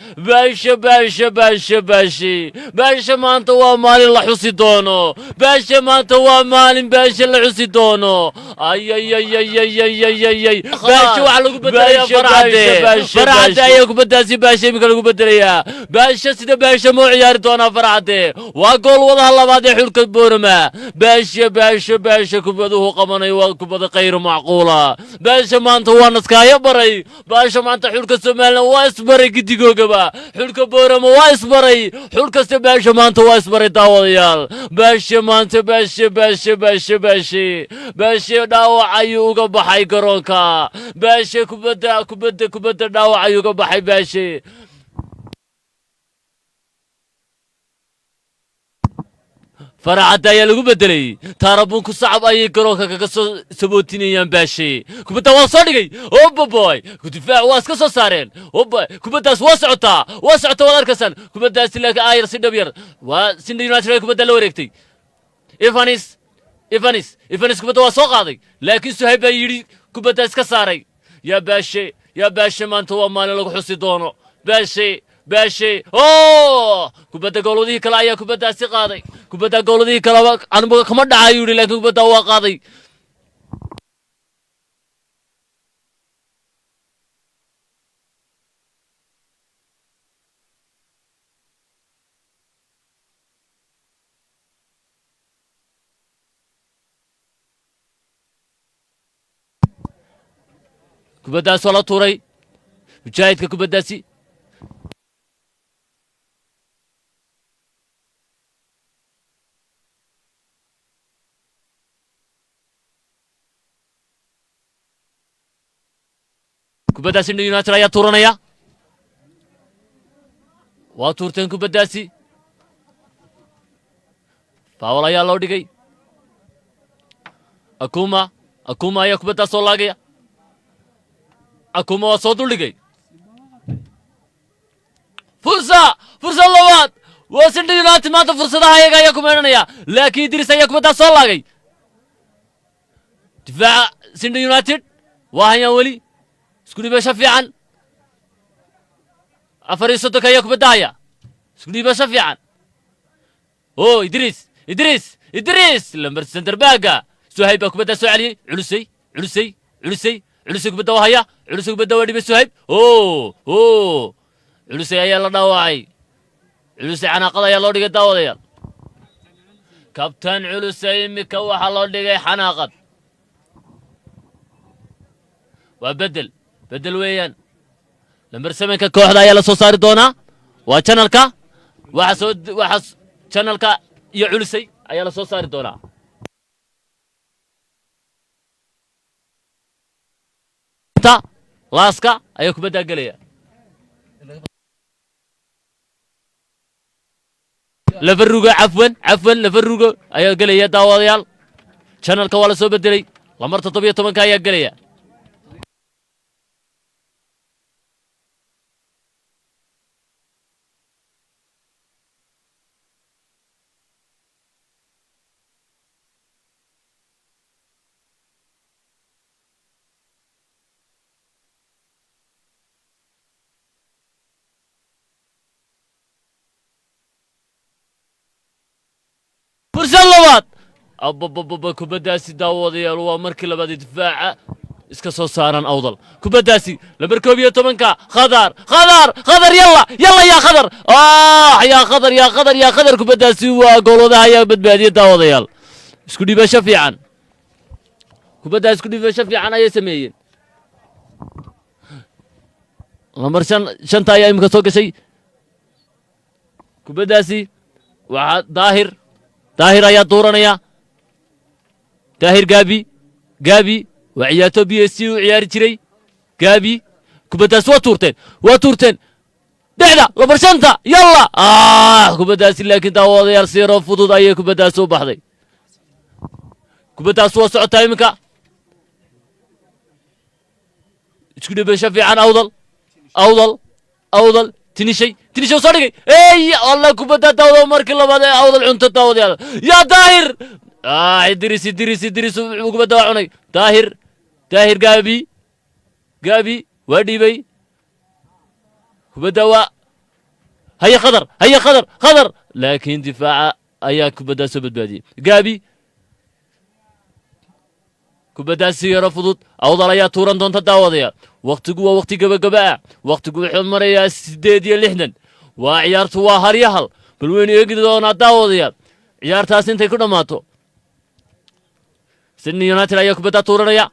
baasha maanta waa maalin la xusi doono baasha maanta waa maalin baasha la xusi doono baasha waxa lagu bedelayaa farcade ayaa kubaddaasi baasha imika lagu bedelayaa baasha sida baasha moo ciyaari doonaa farcade waa gool wadaha labaad ee xulka boorama baasha kubaduhu qabanay waa kubada khayr macquula baasha maanta waa naskaayo baray baasha maanta xulka Soomaaliland waa isbaray gidigoogaba xulka boorama waa isbaray xulkasta baasha maanta waa isbaray daawadayaal baasha maanta baasha dhaawac ayuu uga baxay garoonka baasha kubadda dhaawac ayuu uga baxay baasha farcada ayaa lagu bedelay taarabunku sacab ayay garoonka kaga soo sabootinayaan baashe kubadda waa soo dhigay oboboy difaac waa iska soo saareen kubaddaas waa socotaa waad arkaysaan kubaddaasi laakiin aayar si dhab yar waa Sindhi United kubadda la wareegtay Evanis kubadda waa soo qaaday laakiin Suhayb baa yidhi kubadda iska saaray yaa baashe maanta waa maalin lagu xusi doono baashe kubadda goolwadihii kale ayaa kubaddaasi qaaday kubadda goolwadihii kaleba anigu kama dhacayo yidhi laakiin kubadda waa qaaday kubaddaas waa la tuuray mujaahidka kubaddaasi kubaddaasi Sindhi United ayaa tuuranaya waa tuurteen kubaddaasi faawal ayaa loo dhigay akuma ayaa kubaddaa soo laagaya akuma waa soo duldhigay fursa labaad waa Sydney United maanta fursadaha ayaga ayaa ku meeranaya laakiin Idris ayaa kubaddaa soo laagay difaaca Sydney United waa hayaan weli isku dhibasho fiican 34 ayaa kubadda haya isku dhibasho fiican Idris lambar center baaga Suhayb baa kubadda soo celiyay culusay kubadda waa haya kubadda waa dhibay Suhayb culusay ayaa la dhaawacay culusay xanaaqada ayaa loo dhigay daawadayaal kabtan culusay imika waxaa loo dhigay xanaaqad waa bedel weeyaan lambar 7 ka kooxda ayaa la soo saari doonaa waa channelka waxa channelka iyo culusay ayaa la soo saari doonaa laaska ayaa kubadda galaya lafarugo ayaa galaya daawadayaal channelka waa la soo bedelay lambar 17 ayaa galaya fursad labaad kubaddaasi daawadayaal waa markii labaad difaaca iska soo saaran awdal kubaddaasi lambar 11 khadar yalla yaa khadar kubaddaasi waa goolwadaha ayaa badbaadiyay daawadayaal isku dhibasho fiican kubaddaasi isku dhibasho fiican ayay sameeyeen lambar 5 ayaa imika soo gashay kubaddaasi waa daahir ayaa dooranaya daahir gaabi waa ciyaarto BSC u ciyaari jiray gaabi kubaddaas waa tuurteen dhexda lambar 5 yalla kubaddaasi laakiin daawadayaal si yar oo fudud ayay kubaddaas u baxday kubaddaas waa socotaa iminka isku dhibasho fiican awdal tinishay soo dhigay alla kubadda daawada markii labaad ee awdal cunto daawadayaal yaa daahir Idris kubadda waa cunay daahir gaabi waa dhiibay kubadda waa haya khadar laakiin difaaca ayaa kubadda soo badbaadiyay gaabi kubaddaasi yaro fudud awdal ayaa tuuran doonta daawadayaal waqtigu waa waqti gabagaba waqtigu wuxuu marayaa 8 waa ciyaartu waa haryahal bal weyn eegi doonaa daawadayaal ciyaartaas intay ku dhamaato Sydney United ayaa kubadda tuuranaya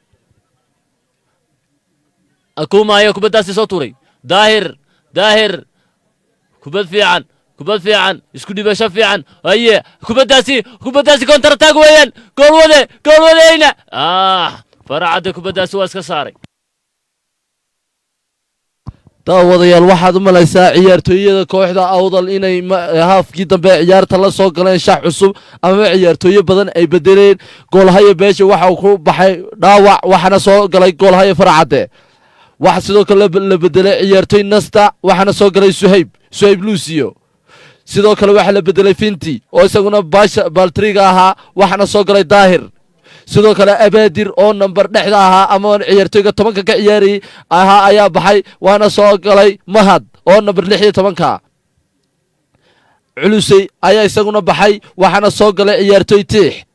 akuma ayaa kubaddaasi soo tuuray daahir kubad fiican isku dhibasho fiican kubaddaasi counter attack weeyaan goolwadeyna faracada kubaddaasi waa iska saaray daawadayaal waxaad u malaysaa ciyaartooyada kooxda awdal inay haafkii dambe ciyaarta la soo galeen shax cusub ama ciyaartooyo badan ay bedeleen goolhaya beesha waxa uu ku baxay dhaawac waxana soo galay goolhaya faracade waxa sidoo kale la bedelay ciyaartooy nasta waxana soo galay Suhayb Lucio sidoo kale waxa la bedelay Finti oo isaguna Baltriga ahaa waxana soo galay Daahir sidoo kale Abadir oo number dhexda ahaa ama ciyaartooyga 10 ka ciyaariyay ayaa baxay waana soo galay Mahad oo number 16 culusay ayaa isaguna baxay waxana soo galay ciyaartooy Tiix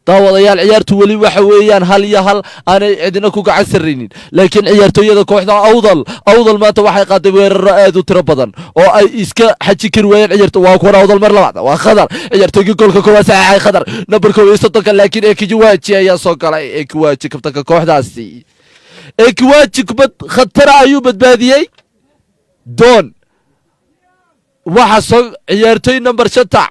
daawadayaal ciyaartu wali waxa weeyaan hal iyo hal aanay cidina ku gacan sarreynin laakiin ciyaartooyada kooxda awdal maanta waxay qaaday weeraro aad u tiro badan oo ay iska xaji kari waayeen ciyaarta waa kuwa awdal mar labaad waa khadar ciyaartooyga goolka koowaad saxay khadar number 13 laakiin Ekiwaji ayaa soo galay Ekiwaji kabtanka kooxdaasi Ekiwaji kubad khatar ayuu badbaadiyay doon waxa soo ciyaartooy number 7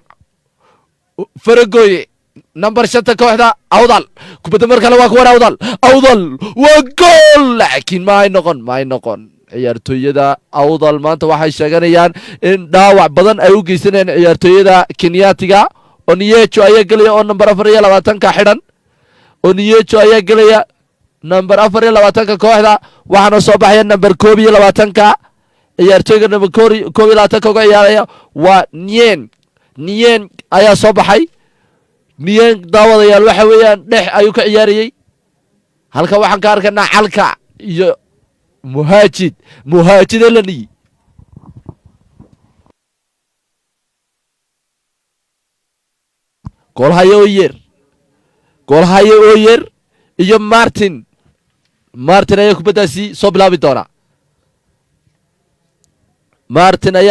Faragoye number 7 kooxda awdal kubadda mar kale waa ku awdal waa gool laakiin ma ay noqon ciyaartooyada awdal maanta waxay sheeganayaan in dhaawac badan ay u geysanayaan ciyaartooyada Kenyaatiga oniyejo ayaa gelaya oo number 24 xidhan oniyejo ayaa gelaya number 24 kooxda waxaana soo baxaya number 21 ciyaartooyga number 21 uga ciyaaraya waa nien ayaa soo baxay nien daawadayaal waxa weeyaan dhex ayuu ka ciyaarayay halka waxaan ka arkaynaa calka iyo muhaajid elani goolhaye oyer iyo martin ayaa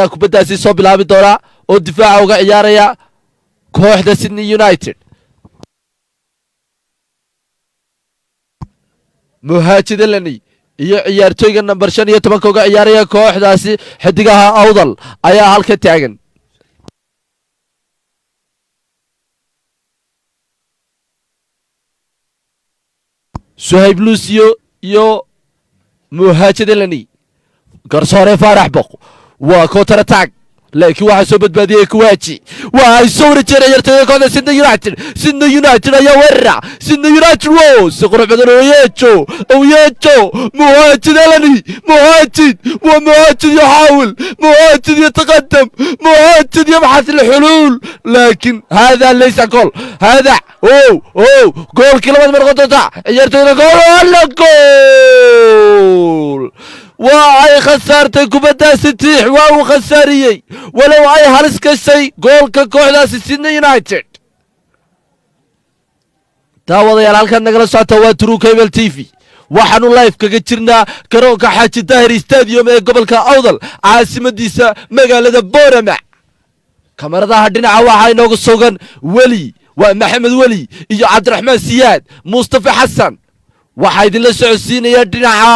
kubaddaasi soo bilaabi doonaa oo difaaca uga ciyaaraya kooxda Sydney United muhaajid elani iyo ciyaartooyga number 15 uga ciyaaraya kooxdaasi xidigaha awdal ayaa halka taagan Suhayb Lucio iyo muhaajid elani garsoore Faarax Boq waa counter attack laakiin waxa soo badbaadiyay Kuwaji waa ay soo wareejiyeen ciyaartooyda kooxda Sydney United ayaa weerara Sydney United si qurux badan Oyejo muhaajid elani muhaajid يحاول muhaajid يتقدم muhaajid يبحث الحلول لكن هذا ليس جول هذا جول كلمة من غطتها ciyaartooyda جول وأي خسارة كوبادا ستيح واو خساريي ولو أي هلس كشي جول ككوحدة سيدني يونايتد تاوضي الهالكان نقل ساعة واترو كيبل تيفي waxaanu live kaga jirnaa garoonka xaaji daahir stadium ee gobolka awdal caasimadiisa magaalada boorama kamaradaha dhinaca waxaa inoogu sugan weli waa maxamed weli iyo cabdiraxmaan siyaad mustafa xasan waxaa idinla socodsiinaya dhinaca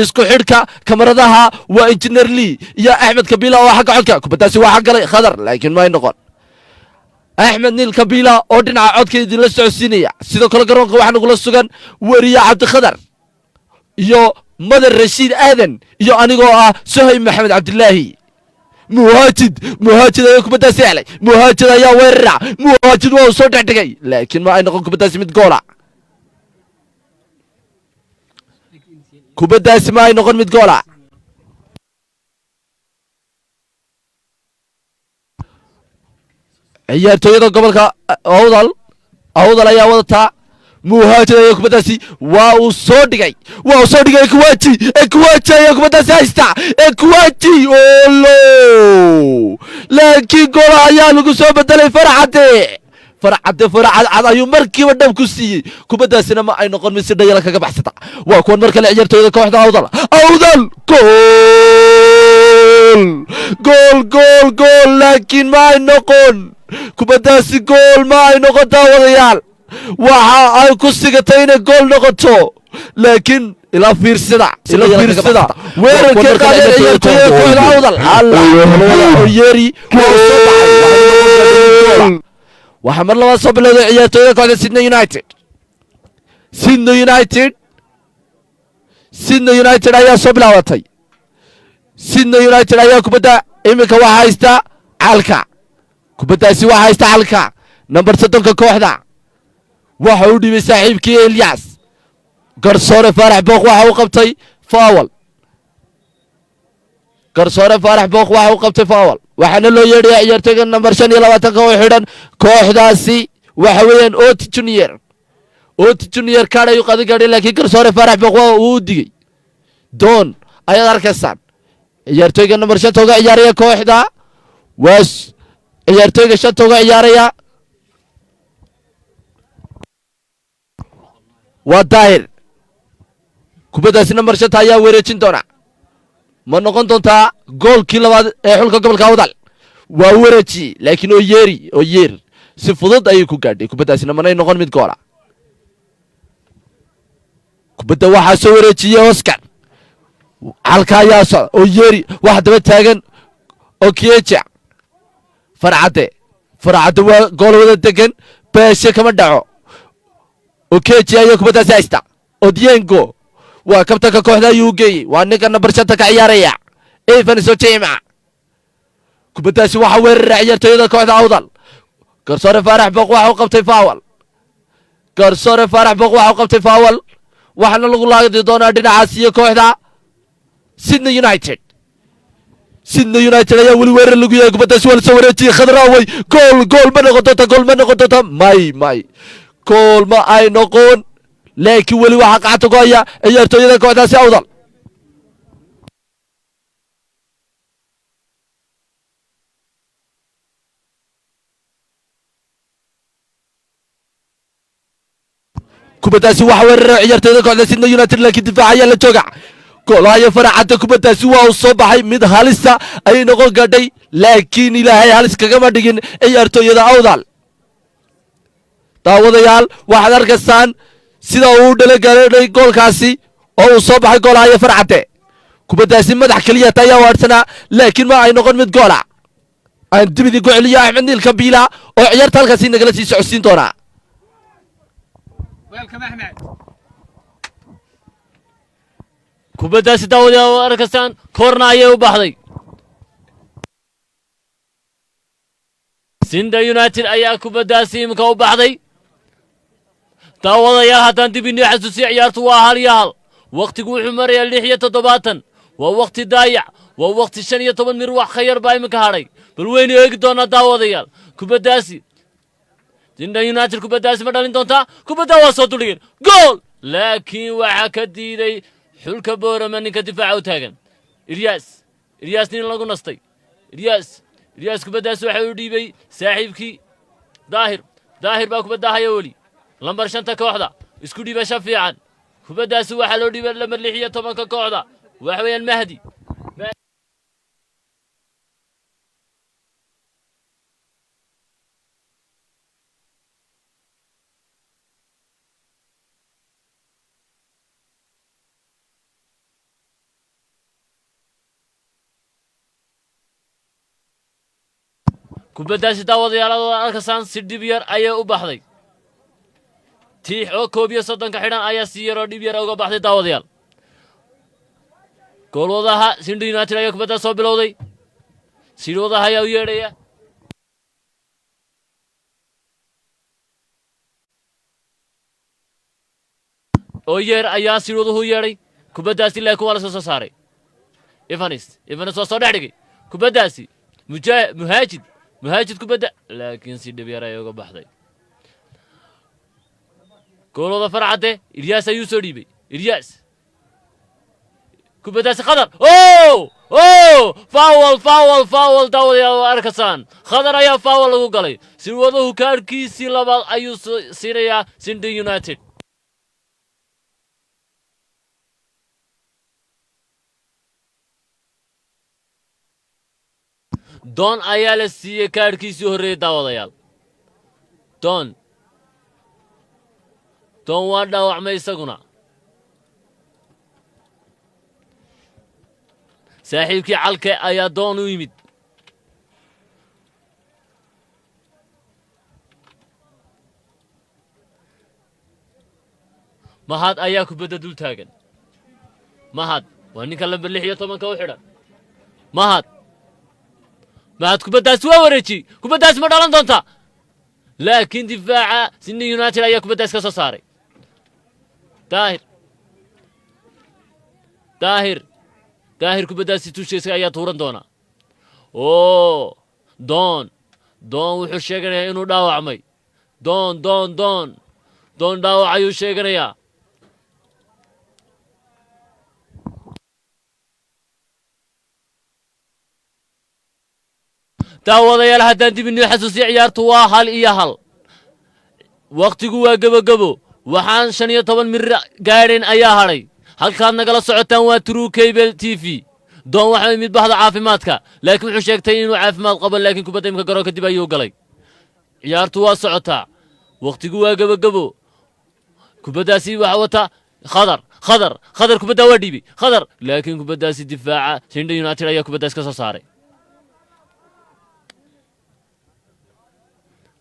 isku xidhka kamaradaha waa engineer lee iyo axmed kabiila oo xagga codka kubaddaasi waa xaggalay khadar laakiin may noqon axmed niil kabiila oo dhinaca codka idinla socodsiinaya sidoo kale garoonka waxaa nagula sugan weriye cabdikhadar iyo madar rashiid aadan iyo anigoo ah Suhayb Maxamed Cabdilaahi muhaajid ayaa kubaddaasi helay muhaajid ayaa weerara muhaajid waa soo dhexdhigay laakiin ma ay noqon kubaddaasi mid goola ciyaartooyada gobolka awdal ayaa wadataa muhaajid ayaa kubaddaasi waa uu soo dhigay Kuwaji ayaa kubaddaasi haysta Kuwaji laakiin goola ayaa lagu soo bedelay farcade ayuu markiiba dhab ku siiyey kubaddaasina ma ay noqon mid si dhayala kaga baxsata waa kuwan mar kale ciyaartooyda kooxda awdal gool laakiin ma ay noqon kubaddaasi gool ma ay noqon daawadayaal waxa ay ku sigatay inay gool noqoto laakiin ila fiirsada weerarka qaadeen ciyaartooyda kooxda awdal yeri waxaa mar labaad soo bilowday ciyaartooyda kooxda Sydney United ayaa soo bilaabatay Sydney United ayaa kubadda iminka waxa haysta calka kubaddaasi waxa haysta calka number 3 kooxda waxa uu dhibay saaxiibkii Elias garsoore Faarax Boq waxa uu qabtay foul waxaana loo yeedhay ciyaartooyga number 25 oo xidhan kooxdaasi waxa weeyaan Oti Junior kaad ayuu qadi gaadhay laakiin garsoore Faarax Boq waa uu digay doon ayaad arkaysaan ciyaartooyga number 5 uga ciyaaraya kooxda waas ciyaartooyga 5 uga ciyaaraya waa daahir kubaddaasi number 5 ayaa wareejin doona ma noqon doontaa goolkii labaad ee xulka gobolka awdal waa wareeji laakiin oyeer si fudud ayay ku gaadhay kubaddaasina manay noqon mid goola kubadda waxaa soo wareejiyey Oscar halka ayaa socda oyeeri waxa daba taagan Okiecha farcade waa gool wada degan beeshe kama dhaco Okiecha ayaa kubaddaasi haysta Odiengo waa kabtanka kooxda ayuu geeyey waa ninka number 5 ka ciyaaraya Evans Ojema kubaddaasi waxa weerara ciyaartooyda kooxda awdal garsoore faarax boq waxa uu qabtay faawal garsoore faarax boq waxa uu qabtay faawal waxaana lagu laagdi doonaa dhinacaas iyo kooxda Sydney United Sydney United ayaa weli weerar lagu yahay kubaddaasi waa la soo wareejiyey khadraawey gool ma noqon doonta may gool ma ay noqon laakiin weli waxaa gacanta ku haya ciyaartooyada kooxdaasi awdal kubaddaasi waxa weeraray ciyaartooyada kooxda Sydney United laakiin difaac ayaa la jooga goolahaya faracada kubaddaasi waa uu soo baxay mid halisa ay noqon gadhay laakiin ilaahay halis kagama dhigin ciyaartooyada awdal daawadayaal waxaad arkaysaan sida uu dhaleegalay goolkaasi oo uu soo baxay goolahaya faracade kubaddaasi madax kaliya ayaa waarsanaa laakiin ma ay noqon mid goola aan dibidii ku celiya Axmed Niil Kabiila oo ciyaarta halkaasi nagala sii socodsiin doona kubaddaasi daawadayaal arkaysaan koorna ayay u baxday Sydney United ayaa kubaddaasi imika u baxday daawadayaal haddaan dib inoo xasuusiyo ciyaartu waa 1-1 waqtigu wuxuu marayaa 6 waa waqti daayac waa waqti 15 mir wax khayr baa imika hadhay bal weynu eegi doonaa daawadayaal kubaddaasi Sydney United kubaddaasi ma dhalin doontaa kubadda waa soo duligeen gool laakiin waxa ka diiday xulka Boorama ninka difaaca u taagan Ilyas nin lagu nastay Ilyas kubaddaasi waxa uu dhiibay saaxiibkii daahir baa kubadda haya weli lambar 5 kooxda isku dhiibasho fiican kubaddaasi waxa loo dhiibay lambar 16 ka kooxda waxa weeyaan Mahdi kubaddaasi daawadayaal arkaysaan si dhib yar ayay u baxday tiix oo 31 xidhan ayaa si yar oo dhib yar uga baxday daawadayaal goolwadaha Sydney United ayaa kubadda soo bilowday sidoodaha ayaa u yeedhaya oo yeer ayaa sidooduhu yeedhay kubaddaasi laakiin waa la soo saaray Evans waa soo dhex dhigay kubaddaasi muhaajid kubadda laakiin si dhib yar ay uga baxday goolada farcade Ilyas ayuu soo dhiibay kubaddaasi khadar foul daawadayaal arkaysaan khadar ayaa foul lagu galay silwaduhu kaarkiisii labaad ayuu siinayaa Sydney United Don ayaa la siiyey kaarkiisii horreeyay daawadayaal Don waa dhaawacmay isaguna saaxiibkii calke ayaa Don u yimid Mahad ayaa kubadda dul taagan Mahad waa ninka lambar 16 u xidhan Mahad kubaddaasi waa wareejiyey kubaddaasi ma dhalan doonta laakiin difaaca Sydney United ayaa kubaddaasi ka soo saaray daahir kubaddaasi tushiisa ayaa tuuran doona Don wuxuu sheeganayaa inuu dhaawacmay Don dhaawac ayuu sheeganayaa daawadayaal haddaan dib inoo xasuusiyo ciyaartu waa 1-1 waqtigu waa gabagabo waxaan 15 mir gaadhin ayaa hadhay halkaad nagala socotaan waa True Cable TV Don waxa mid bahda caafimaadka laakiin wuxuu sheegtay inuu caafimaad qabo laakiin kubadda imka garoonka dib ayuu galay ciyaartu waa socotaa waqtigu waa gabagabo kubaddaasi waxa wata khadar kubadda waa dhiibay laakiin kubaddaasi difaaca Sydney United ayaa kubaddaasi ka soo saaray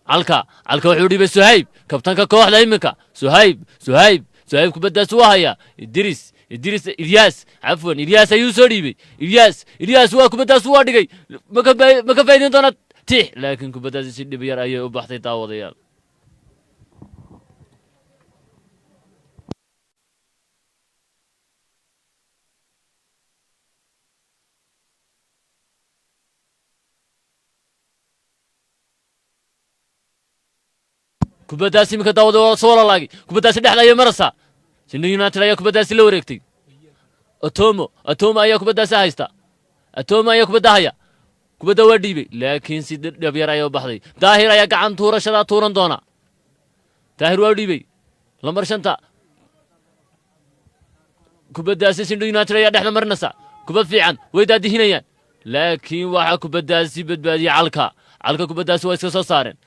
calka wuxuu dhiibay Suhayb kabtanka kooxda imika Suhayb kubaddaasi waa haya Ilyas ayuu soo dhiibay Ilyas waa kubaddaasi waa dhigay ma ka faa'iideyn doona tix laakiin kubaddaasi si dhib yar ayay u baxday daawadayaal kubaddaasi iminka daawada waa soo lalaagay kubaddaasi dhexda ayay maraysaa Sydney United ayaa kubaddaasi la wareegtay Atomo ayaa kubaddaasi haysta Atomo ayaa kubadda haya kubadda waa dhiibay laakiin si dhib yar ayay u baxday daahir ayaa gacan tuurashada tuuran doona daahir waa dhiibay lambar 5 kubaddaasi Sydney United ayaa dhexda marinaysa kubad fiican way daadihinayaan laakiin waxa kubaddaasi badbaadiyay calka kubaddaasi waa iska soo saareen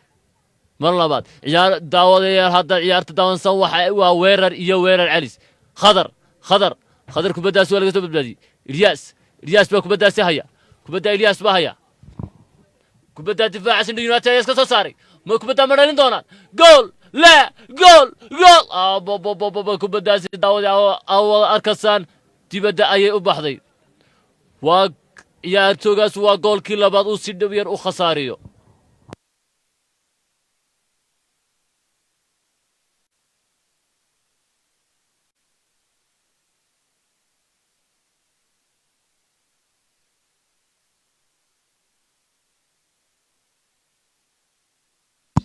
mar labaad ciyaar daawadayaal hadda ciyaarta daawansan waa weerar iyo weerar celis khadar kubaddaasi waa laga soo badbaadiyey Ilyas baa kubaddaasi haya kubadda Ilyas baa haya kubadda difaaca Sydney United ayaa iska soo saaray ma kubadda ma dhalin doonaan gool kubaddaasi daawadayaal arkasaan dibadda ayay u baxday waa ciyaartoogaas waa goolkii labaad uu si dhib yar u khasaariyo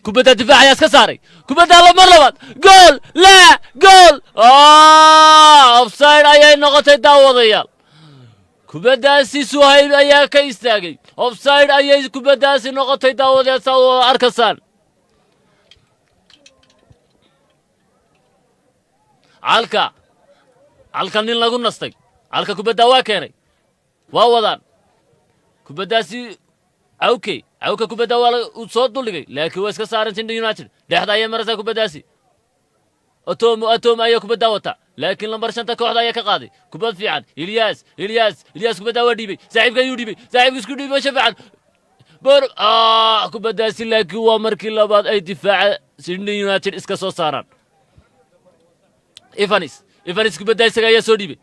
kubadda difaaca ayaa iska saaray kubadda mar labaad gool offside ayay noqotay daawadayaal kubaddaasi Suhayb ayaa ka istaagay offside ayay kubaddaasi noqotay daawadayaal soo arkasaan calka nin lagu nastay calka kubadda waa keenay waa wadaan kubaddaasi awka kubadda waa soo duldhigay laakiin waa iska saaran Sydney United dhexda ayay maraysaa kubaddaasi Atomo ayaa kubadda wata laakiin lambar 5 kooxda ayaa ka qaaday kubad fiican Ilyas kubadda waa dhiibay saaxiibka isku dhiibay shafiican kubaddaasi laakiin waa markii labaad ay difaaca Sydney United iska soo saaraan Evans kubadda isaga ayaa soo dhiibay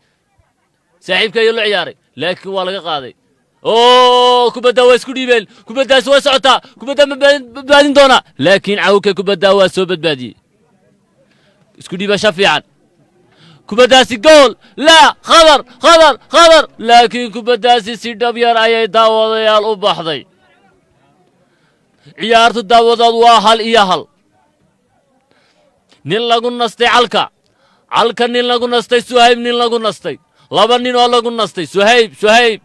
saaxiibka ayaa la ciyaaray laakiin waa laga qaaday kubadda waa isku dhiibeen kubaddaasi waa socotaa kubadda ma badbaadin doona laakiin cawka kubadda waa soo badbaadiyey isku dhiibasho fiican kubaddaasi gool khadar laakiin kubaddaasi si dhab yar ayay daawadayaal u baxday ciyaartu daawadood waa 1-1 nin lagu nastay calka nin lagu nastay Suhayb nin lagu nastay laba nin oo lagu nastay Suhayb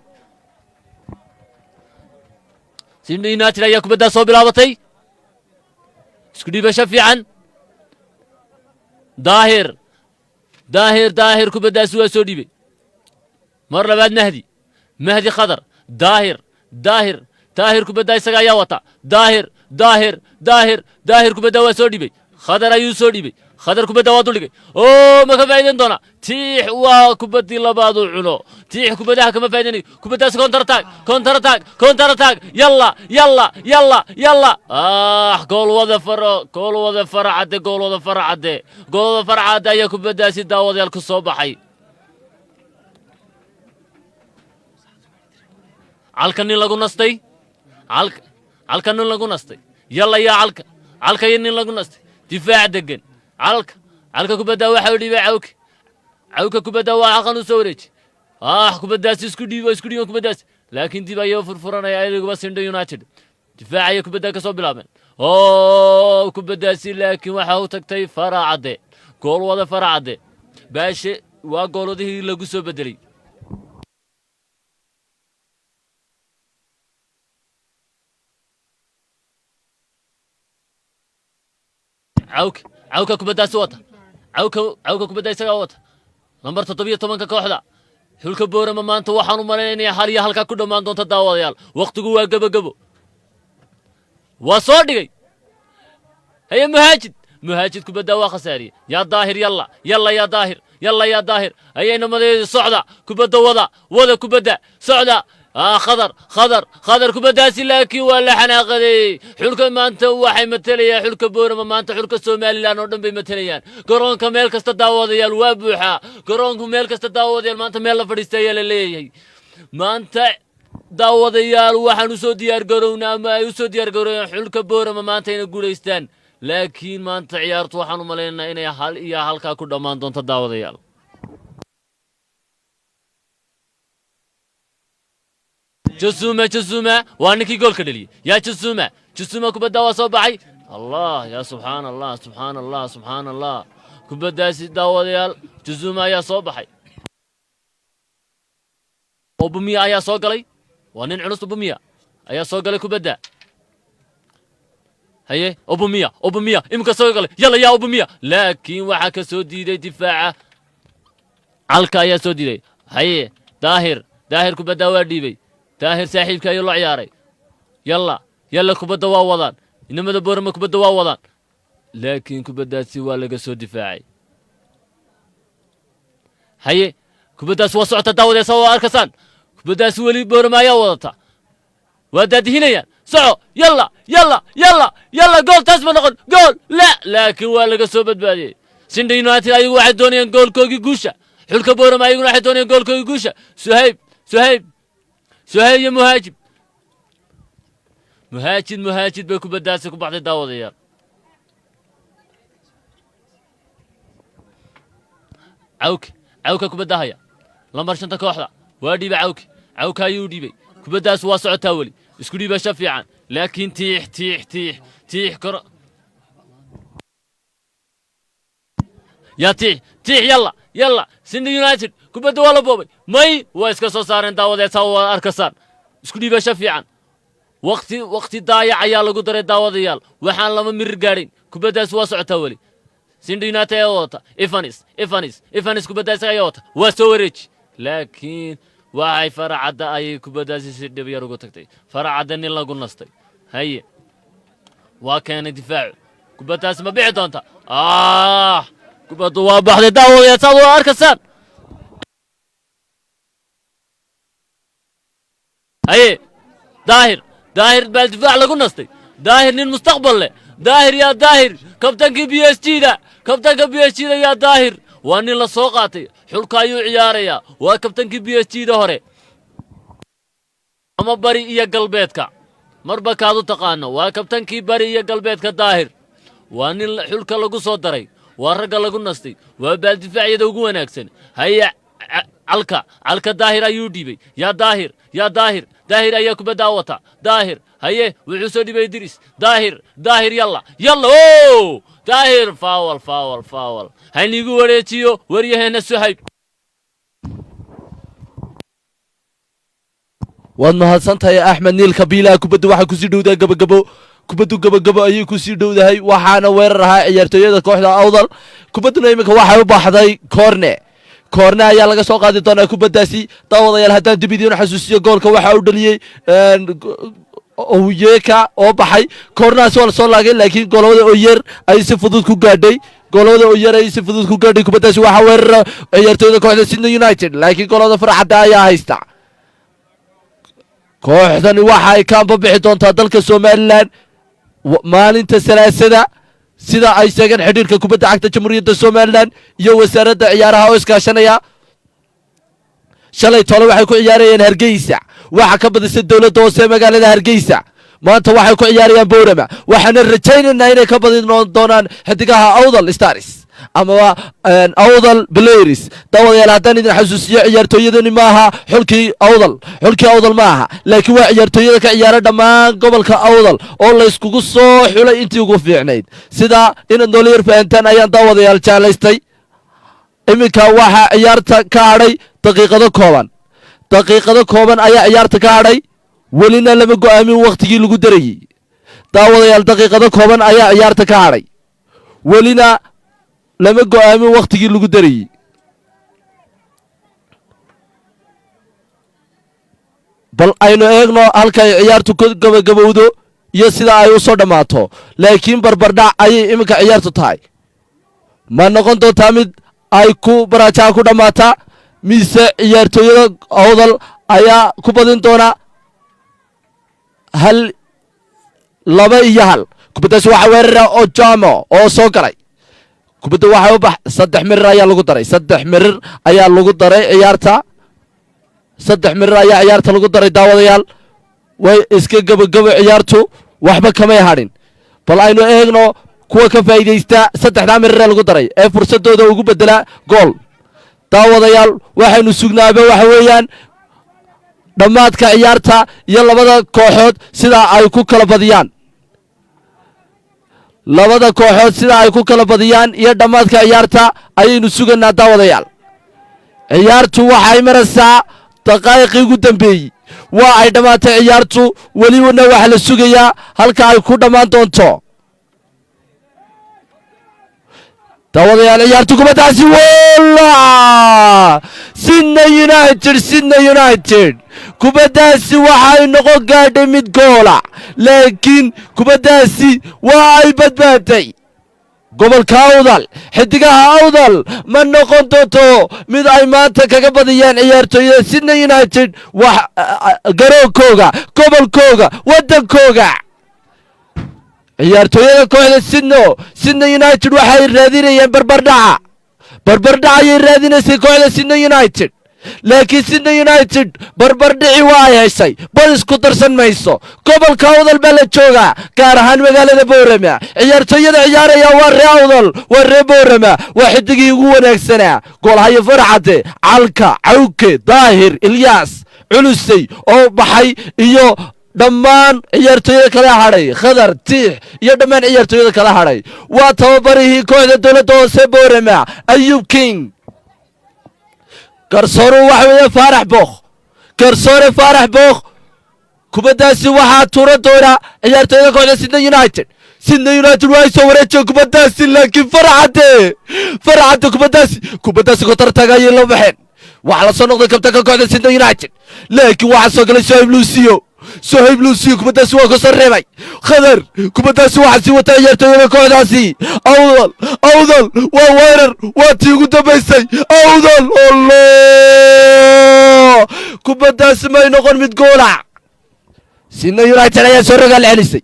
Sydney United ayaa kubadda soo bilaabatay isku dhiibasho fiican daahir kubaddaasi waa soo dhiibay mar labaad mahdi khadar daahir kubadda isaga ayaa wata daahir kubadda waa soo dhiibay khadar ayuu soo dhiibay khadar kubadda waa duldhigay ma ka faa'iideyn doona tiix waa kubaddii labaad uu cuno tiix kubadaha kama faa'iideynayo kubaddaasi counter attack yalla gool wada faracade ayaa kubaddaasi daawadayaal ku soo baxay calka nin lagu nastay yalla yaa calka iyo nin lagu nastay difaac degan calka kubadda waxa uu dhiibay cawka kubadda waa aqan u soo wareeji kubaddaasi isku dhiibo kubaddaasi laakiin dib ayuu furfuranaya ayaguba Sydney United difaaca kubadda ka soo bilaabeen kubaddaasi laakiin waxa uu tagtay faracade gool wada faracade baashe waa gooladii lagu soo bedelay cawka kubaddaasi wata cawka kubadda isaga wata lambar 17 kooxda xulka Boorama maanta waxaan u maleynayaa hal iyo halka ku dhamaan doonta daawadayaal waqtigu waa gabagabo waa soo dhigay هي مهاجد كبدا وخساري يا ظاهر يلا يا ظاهر هي نمدي صعده كبدا وضع كبدا صعده خضر كبدا سلاكي ولا حناقدي حلك ما انت waxay matalaya xulka Boorama maanta xulka Soomaaliland oo dhan bay matalayaan garoonka meel kasta daawadayaal waa buuxa garoonku meel kasta daawadayaal maanta meel la fadhiistay la leeyahay maanta daawadayaal waxaan u soo diyaar garownaa ama ay u soo diyaar garowyaan xulka boorama maanta inay guulaystaan laakiin maanta ciyaartu waxaan u malaynaynaa inay hal iyo halkaa ku dhammaan doonto daawadayaal jasuuma waa ninkii goolka dhaliyey yaa jasuuma kubadda waa soo baxay allah yaa subxaan allah kubaddaasi daawadayaal jasuuma ayaa soo baxay obumiya ayaa soo galay waa nin culus obumiya ayaa soo galay kubadda haye obumiya imika soo galay yalla yaa obumiya laakiin waxaa ka soo diiday difaaca calka ayaa soo diiday haye daahir kubadda waa dhiibay daahir saaxiibka ayuu la ciyaaray yalla kubadda waa wadaan inamada boorama kubadda waa wadaan laakiin kubaddaasi waa laga soo difaacay haye kubaddaasi waa socota daawadeesa waa arkasaan kubaddaasi weli boorama ayaa wadata waa daadihinayaan soco yalla gool taas ma noqon gool laakiin waa laga soo badbaadiyey Sindhi United ayagu waxay doonayaan goolkoogii guusha xulka boorama ayaguna waxay doonayaan goolkoogii guusha suhayb iyo muhaajid bay kubaddaasi ku baxday daawadayaal cawka kubadda haya lambar 5 kooxda waa dhiibay cawka ayuu dhiibay kubaddaas waa socotaa weli isku dhiibasho fiican laakiin tiix kor yaa tiix yalla Sindhi United kubadda waa la boobay may waa iska soo saareen daawadeeta waa arkasaan isku dhiibasho fiican waqti daayac ayaa lagu daray daawadayaal waxaan lama mirir gaadhin kubaddaas waa socotaa weli Sindhi United ayaa wadata Evanis kubaddaas ayaa wadata waa soo wareeji laakiin waxay faracadda ayay kubaddaasi si dhib yar ugu tagtay faracadda nin lagu nastay haye waa keenay difaacu kubaddaasi ma bixi doonta kubaddu waa baxday daawadayaal saad waa arkasaan haye daahir baa difaac lagu nastay daahir nin mustaqbal leh daahir kabtanka PSG-da yaa daahir waa nin la soo qaatay xulka ayuu ciyaarayaa waa kabtanka PSG-da hore ama bari iyo galbeedka marba kaad u taqaano waa kabtankii bari iyo galbeedka daahir waa nin xulka lagu soo daray waa ragga lagu nastay waa baaldifaacyada ugu wanaagsan haye calka daahir ayuu dhiibay yaa daahir ayaa kubadda wata daahir haye wuxuu soo dhibay Idris daahir yalla daahir foul haynigu wareejiyo waryaheena Suhayb waad mahadsantahay Axmed Niil Kabiila kubadda waxa ku sii dhowdaa gabagabo ayay ku sii dhowdahay waxaana weerar ahaa ciyaartooyada kooxda Awdal kubadduna imika waxay u baxday koorne ayaa laga soo qaadi doonaa kubaddaasi daawadayaal haddaan dib idiin xasuusiyo goolka waxa uu dhaliyey Oyeka oo baxay koornahaasi waa la soo laagay laakiin goolwada Oyer ay si fudud ku gaadhay kubaddaasi waxaa weerara ciyaartooyda kooxda Sydney United laakiin goolwada farxadda ayaa haysta kooxdani waxa ay ka bixi doontaa dalka Somaliland maalinta Salaasada sida ay sheegeen xidhiirka kubadda cagta Jamhuuriyadda Somaliland iyo wasaaradda ciyaaraha oo iskaashanaya shalay tolo waxay ku ciyaarayeen Hargeysa waxa ka badisay dawladda hoose magaalada Hargeysa maanta waxay ku ciyaarayaan Boorama waxaana rajaynaynaa inay ka badin doonaan xidigaha Awdal Stars ama Awdal Players daawadayaal haddaan idin xasuusiyo ciyaartooyadani maaha xulkii Awdal maaha laakiin waa ciyaartooyada ka ciyaara dhammaan gobolka Awdal oo la iskugu soo xulay intii ugu fiicnayd sida inaad noola yar fahantaan ayaan daawadayaal jeclaystay iminka waxa ciyaarta ka hadhay daqiiqado kooban ayaa ciyaarta ka hadhay welina lama go'aamin waqtigii lagu darayay daawadayaal daqiiqado kooban ayaa ciyaarta ka hadhay welina lama go'aamin waqtigii lagu darayay bal aynu eegno halkay ciyaartu ku gabagabowdo iyo sida ay u soo dhammaato laakiin barbardhac ayay iminka ciyaartu tahay ma noqon doontaa mid ay ku baraajaha ku dhammaataa mise ciyaartooyada Awdal ayaa ku badin doona 2-1 kubaddaasi waxaa weerara Ojamo oo soo galay kubadda waxay u bax 3 mirir ayaa lagu daray ciyaarta saddex mirir ayaa ciyaarta lagu daray daawadayaal way iska gabagabo ciyaartu waxba kamay hadhin bal aynu eegno kuwa ka faa'iidaysta saddexdaa mirir ee lagu daray ee fursadooda ugu bedela gool daawadayaal waxaynu sugnaaba waxa weeyaan dhammaadka ciyaarta iyo labada kooxood sida ay ku kala badiyaan iyo dhammaadka ciyaarta ayaynu sugaynaa daawadayaal ciyaartu waxay maraysaa daqaa'iqii ugu dambeeyey waa ay dhammaatay ciyaartu welibana waxa la sugayaa halka ay ku dhammaan doonto daawadayaal ciyaartu kubaddaasi walla Sydney United kubaddaasi waxay noqon gaadhay mid goola laakiin kubaddaasi waa ay badbaaday gobolka awdal xidigaha awdal ma noqon doonto mid ay maanta kaga badiyaan ciyaartooyada Sydney United wax garoonkooga gobolkooga wadankooga ciyaartooyada kooxda Sydney United waxay raadinayaan barbardhaca ayay raadinaysay kooxda Sydney United laakiin Sydney United barbardhici waa ay heshay bal isku darsan mayso gobolka awdal baa la joogaa gaar ahaan magaalada Boorama ciyaartooyada ciyaaraya waa reer awdal waa reer Boorama waa xidigii ugu wanaagsanaa goolhayo Farxade Calka Cawke Daahir Ilyas Culusay oo baxay iyo dhammaan ciyaartooyada kala hadhay Khadar Tiix iyo dhammaan ciyaartooyada kala hadhay waa tababarihii kooxda dawladda hoose Boorama Ayub King garsoore waxa weeye Faarax Bookh kubaddaasi waxaa tuura doona ciyaartooyada kooxda Sydney United waa soo wareejiyeen kubaddaasi laakiin Farxade kubaddaasi kotar tagayay la baxeen waxa la soo noqday kabtanka kooxda Sydney United laakiin waxa soo galay Sohaib Lucio kubaddaasi waa ka soo reebay Khadar kubaddaasi waxa sii wata ciyaartooyada kooxdaasi awdal waa weerar waa tii ugu dambaysay awdal kubaddaasi may noqon mid goola Sydney United ayaa soo rogaal celisay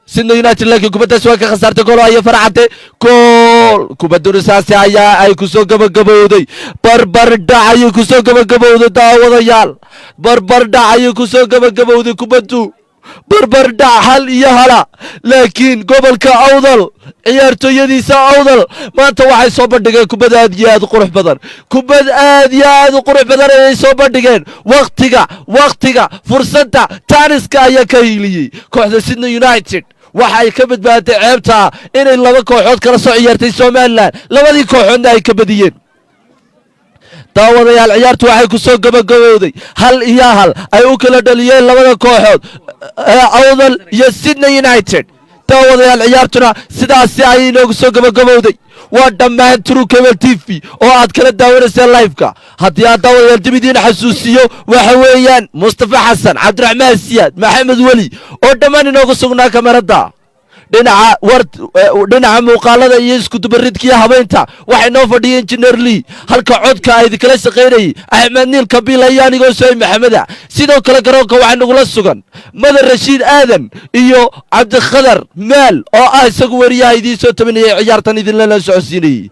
Sydney United laakiin kubaddaasi waa ka khasaartay gool ayaa Farxade gool kubadduna saasi ayaa ay ku soo gabagabowday barbardhac ayay ku soo gabagabowday daawadayaal barbardhac ayay ku soo gabagabowday kubaddu barbardhac hal iyo hala laakiin gobolka awdal ciyaartooyadiisa awdal maanta waxay soo bandhigeen kubad aad iyo aad u qurux badan ayay soo bandhigeen waqtiga fursadda taaniska ayaa ka hiiliyey kooxda Sydney United waxay ka badbaaday ceebta inay laba kooxood kala soo ciyaartay Somaliland labadii kooxoodna ay ka badiyeen daawadayaal ciyaartu waxay ku soo gabagabowday hal iyo hal ay u kala dhaliyeen labada kooxood awdal iyo Sydney United daawadayaal ciyaartuna sidaasi ay inoogu soo gabagabowday waa dhammaan True Cable TV oo aad kala daawanaysaan live-ka haddii aad daawadayaal dib idiin xasuusiyo waxa weeyaan Mustafa Xasan Cabdiraxmaan Siyaad Maxamed Weli oo dhammaan inoogu sugnaa kamarada dhinaca muuqaalada iyo isku dubaridkiya habeynta waxay noo fadhiyeen Engineer Lee halka codka ay kala shaqeynayay Axmed Niil Kabil iyo anigoo Sooy Maxameda sidoo kale garoonka waxaa nagula sugan Madar Rashiid Aadan iyo Cabdi Khadar Maal oo isagu wariyaha idiin soo tabinayay ciyaartan idin la socodsiinayay